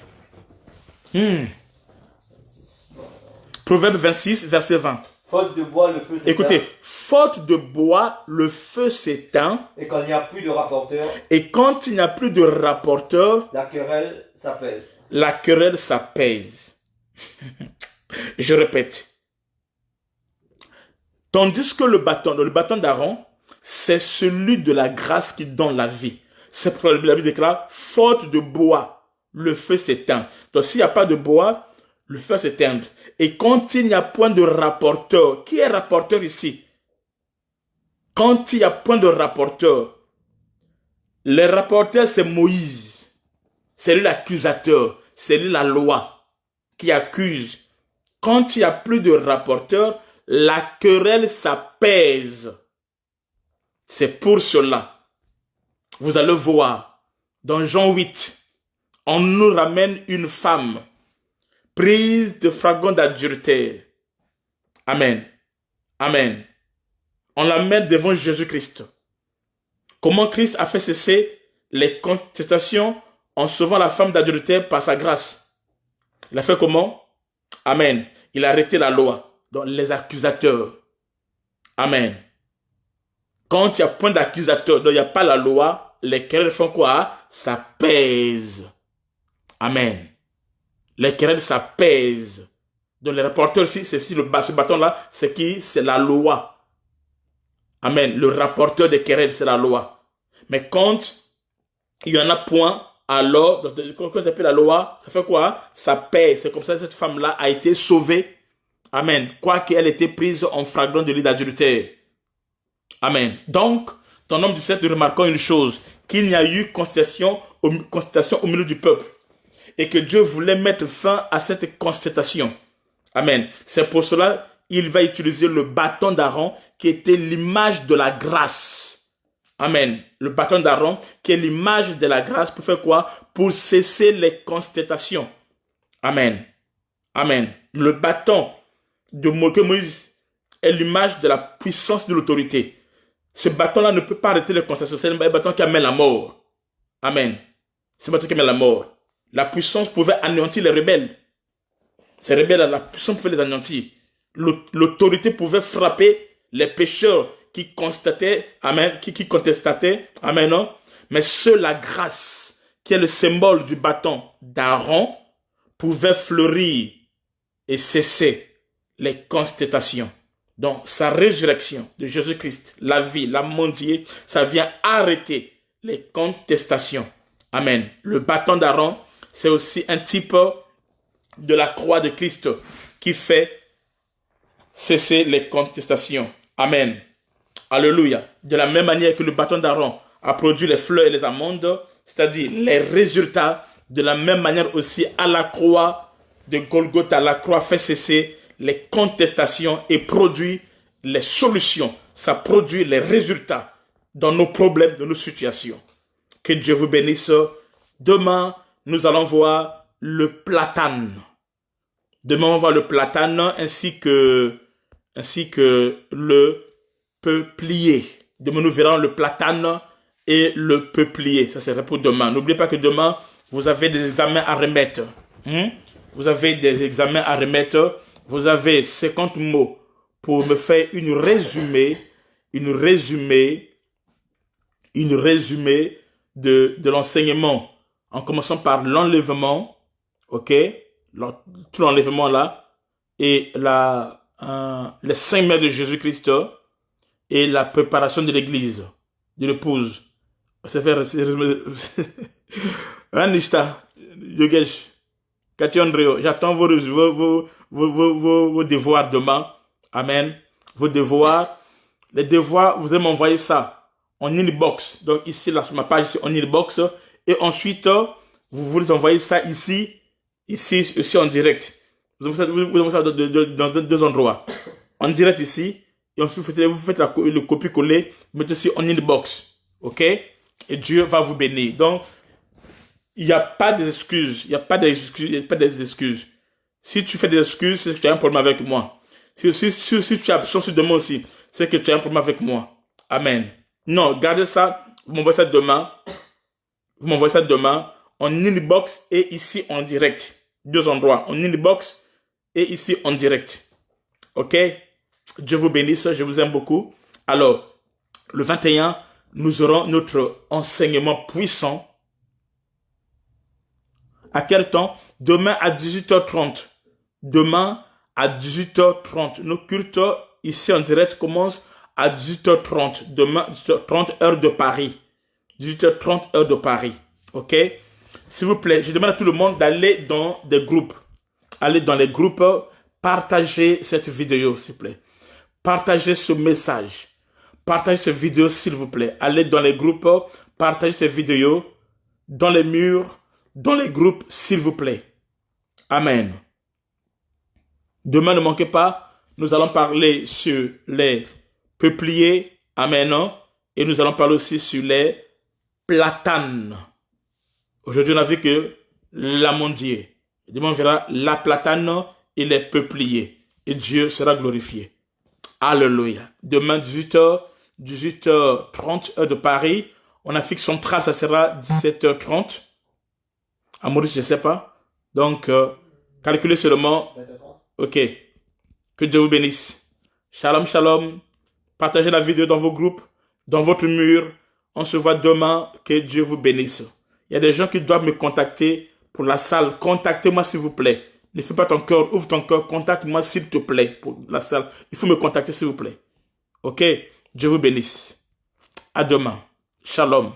Proverbe 26, verset 20. Faute de bois, le feu s'éteint. Écoutez, faute de bois, le feu s'éteint. Et quand il n'y a plus de rapporteur. Et quand il n'y a plus de rapporteur. La querelle s'apaise. La querelle s'apaise. Je répète. Tandis que le bâton d'Aaron, c'est celui de la grâce qui donne la vie. C'est pour ça que la Bible déclare, faute de bois, le feu s'éteint. Donc s'il n'y a pas de bois, le feu s'éteint. Et quand il n'y a point de rapporteur, qui est rapporteur ici? Quand il n'y a point de rapporteur, le rapporteur c'est Moïse. C'est lui l'accusateur, c'est lui la loi qui accuse. Quand il n'y a plus de rapporteur, la querelle s'apaise. C'est pour cela. Vous allez voir, dans Jean 8, on nous ramène une femme prise de flagrant d'adultère. Amen. Amen. On la met devant Jésus-Christ. Comment Christ a fait cesser les contestations en sauvant la femme d'adultère par sa grâce? Il a fait comment? Amen. Il a arrêté la loi. Donc les accusateurs. Amen. Quand il n'y a point d'accusateur, donc il n'y a pas la loi, les querelles font quoi? Ça pèse. Amen. Les querelles, ça pèse. Donc les rapporteurs ici, c'est ici, ce bâton-là, c'est qui? C'est la loi. Amen. Le rapporteur des querelles, c'est la loi. Mais quand il y en a point, alors, quand ça s'appelle la loi, ça fait quoi? Ça pèse. C'est comme ça que cette femme-là a été sauvée. Amen. Quoiqu'elle était prise en flagrant délit d'adultère. Amen. Donc, dans Nombre 17, nous remarquons une chose, qu'il n'y a eu constatation au milieu du peuple. Et que Dieu voulait mettre fin à cette constatation. Amen. C'est pour cela qu'il va utiliser le bâton d'Aaron qui était l'image de la grâce. Amen. Le bâton d'Aaron qui est l'image de la grâce pour faire quoi? Pour cesser les constatations. Amen. Amen. Le bâton de Moïse est l'image de la puissance de l'autorité. Ce bâton-là ne peut pas arrêter les constatations. C'est un bâton qui amène la mort. Amen. C'est un bâton qui amène la mort. La puissance pouvait anéantir les rebelles. Ces rebelles, la puissance pouvait les anéantir. L'autorité pouvait frapper les pécheurs qui constataient, amen, qui contestaient, amen, non. Mais seule la grâce qui est le symbole du bâton d'Aaron, pouvait fleurir et cesser les constatations. Donc, sa résurrection de Jésus-Christ, la vie, la mondiée, ça vient arrêter les contestations. Amen. Le bâton d'Aaron, c'est aussi un type de la croix de Christ qui fait cesser les contestations. Amen. Alléluia. De la même manière que le bâton d'Aaron a produit les fleurs et les amandes, c'est-à-dire les résultats, de la même manière aussi à la croix de Golgotha, la croix fait cesser les contestations et produit les solutions. Ça produit les résultats dans nos problèmes, dans nos situations. Que Dieu vous bénisse. Demain, nous allons voir le platane. Demain, on va voir le platane ainsi que le peuplier. Demain, nous verrons le platane et le peuplier. Ça serait pour demain. N'oubliez pas que demain, vous avez des examens à remettre. Vous avez des examens à remettre. Vous avez 50 mots pour me faire une résumé de l'enseignement, en commençant par l'enlèvement, ok, tout l'enlèvement là, et les 5 mères de Jésus-Christ, et la préparation de l'église, de l'épouse. C'est faire Anishta, Yogesh, Cathy Andréo, j'attends vos devoirs demain. Amen. Vos devoirs. Les devoirs, vous allez m'envoyer ça en inbox. Donc ici, là, sur ma page, ici, en inbox. Et ensuite, vous les envoyez ça ici aussi en direct. Vous envoyez ça dans deux endroits. En direct ici. Et ensuite, vous faites le copier-coller. Vous mettez aussi en inbox. OK? Et Dieu va vous bénir. Donc, il n'y a pas d'excuses. Il n'y a pas d'excuses. Si tu fais des excuses, c'est que tu as un problème avec moi. Si tu as absent sur demain aussi, c'est que tu as un problème avec moi. Amen. Non, gardez ça. Vous m'envoyez ça demain. Vous m'envoyez ça demain en inbox et ici en direct. 2 endroits. En inbox et ici en direct. OK? Dieu vous bénisse. Je vous aime beaucoup. Alors, le 21, nous aurons notre enseignement puissant. À quel temps? Demain à 18h30. Demain à 18h30. Nos cultes ici en direct commencent à 18h30. Demain, 18h30 heure de Paris. 18h30 heure de Paris. OK? S'il vous plaît, je demande à tout le monde d'aller dans des groupes. Allez dans les groupes, partagez cette vidéo, s'il vous plaît. Partagez ce message. Partagez cette vidéo, s'il vous plaît. Allez dans les groupes, partagez cette vidéo dans les murs, dans les groupes, s'il vous plaît. Amen. Demain, ne manquez pas, nous allons parler sur les peupliers. Amen. Et nous allons parler aussi sur les platanes. Aujourd'hui, on a vu que l'amandier. Demain, on verra la platane et les peupliers. Et Dieu sera glorifié. Alléluia. Demain, 18h30, heure de Paris. En Afrique centrale, ça sera 17h30. À Maurice, je ne sais pas. Donc, calculez seulement. OK. Que Dieu vous bénisse. Shalom, shalom. Partagez la vidéo dans vos groupes, dans votre mur. On se voit demain. Que Dieu vous bénisse. Il y a des gens qui doivent me contacter pour la salle. Contactez-moi, s'il vous plaît. Ne fais pas ton cœur. Ouvre ton cœur. Contacte-moi, s'il te plaît, pour la salle. Il faut me contacter, s'il vous plaît. OK? Dieu vous bénisse. À demain. Shalom.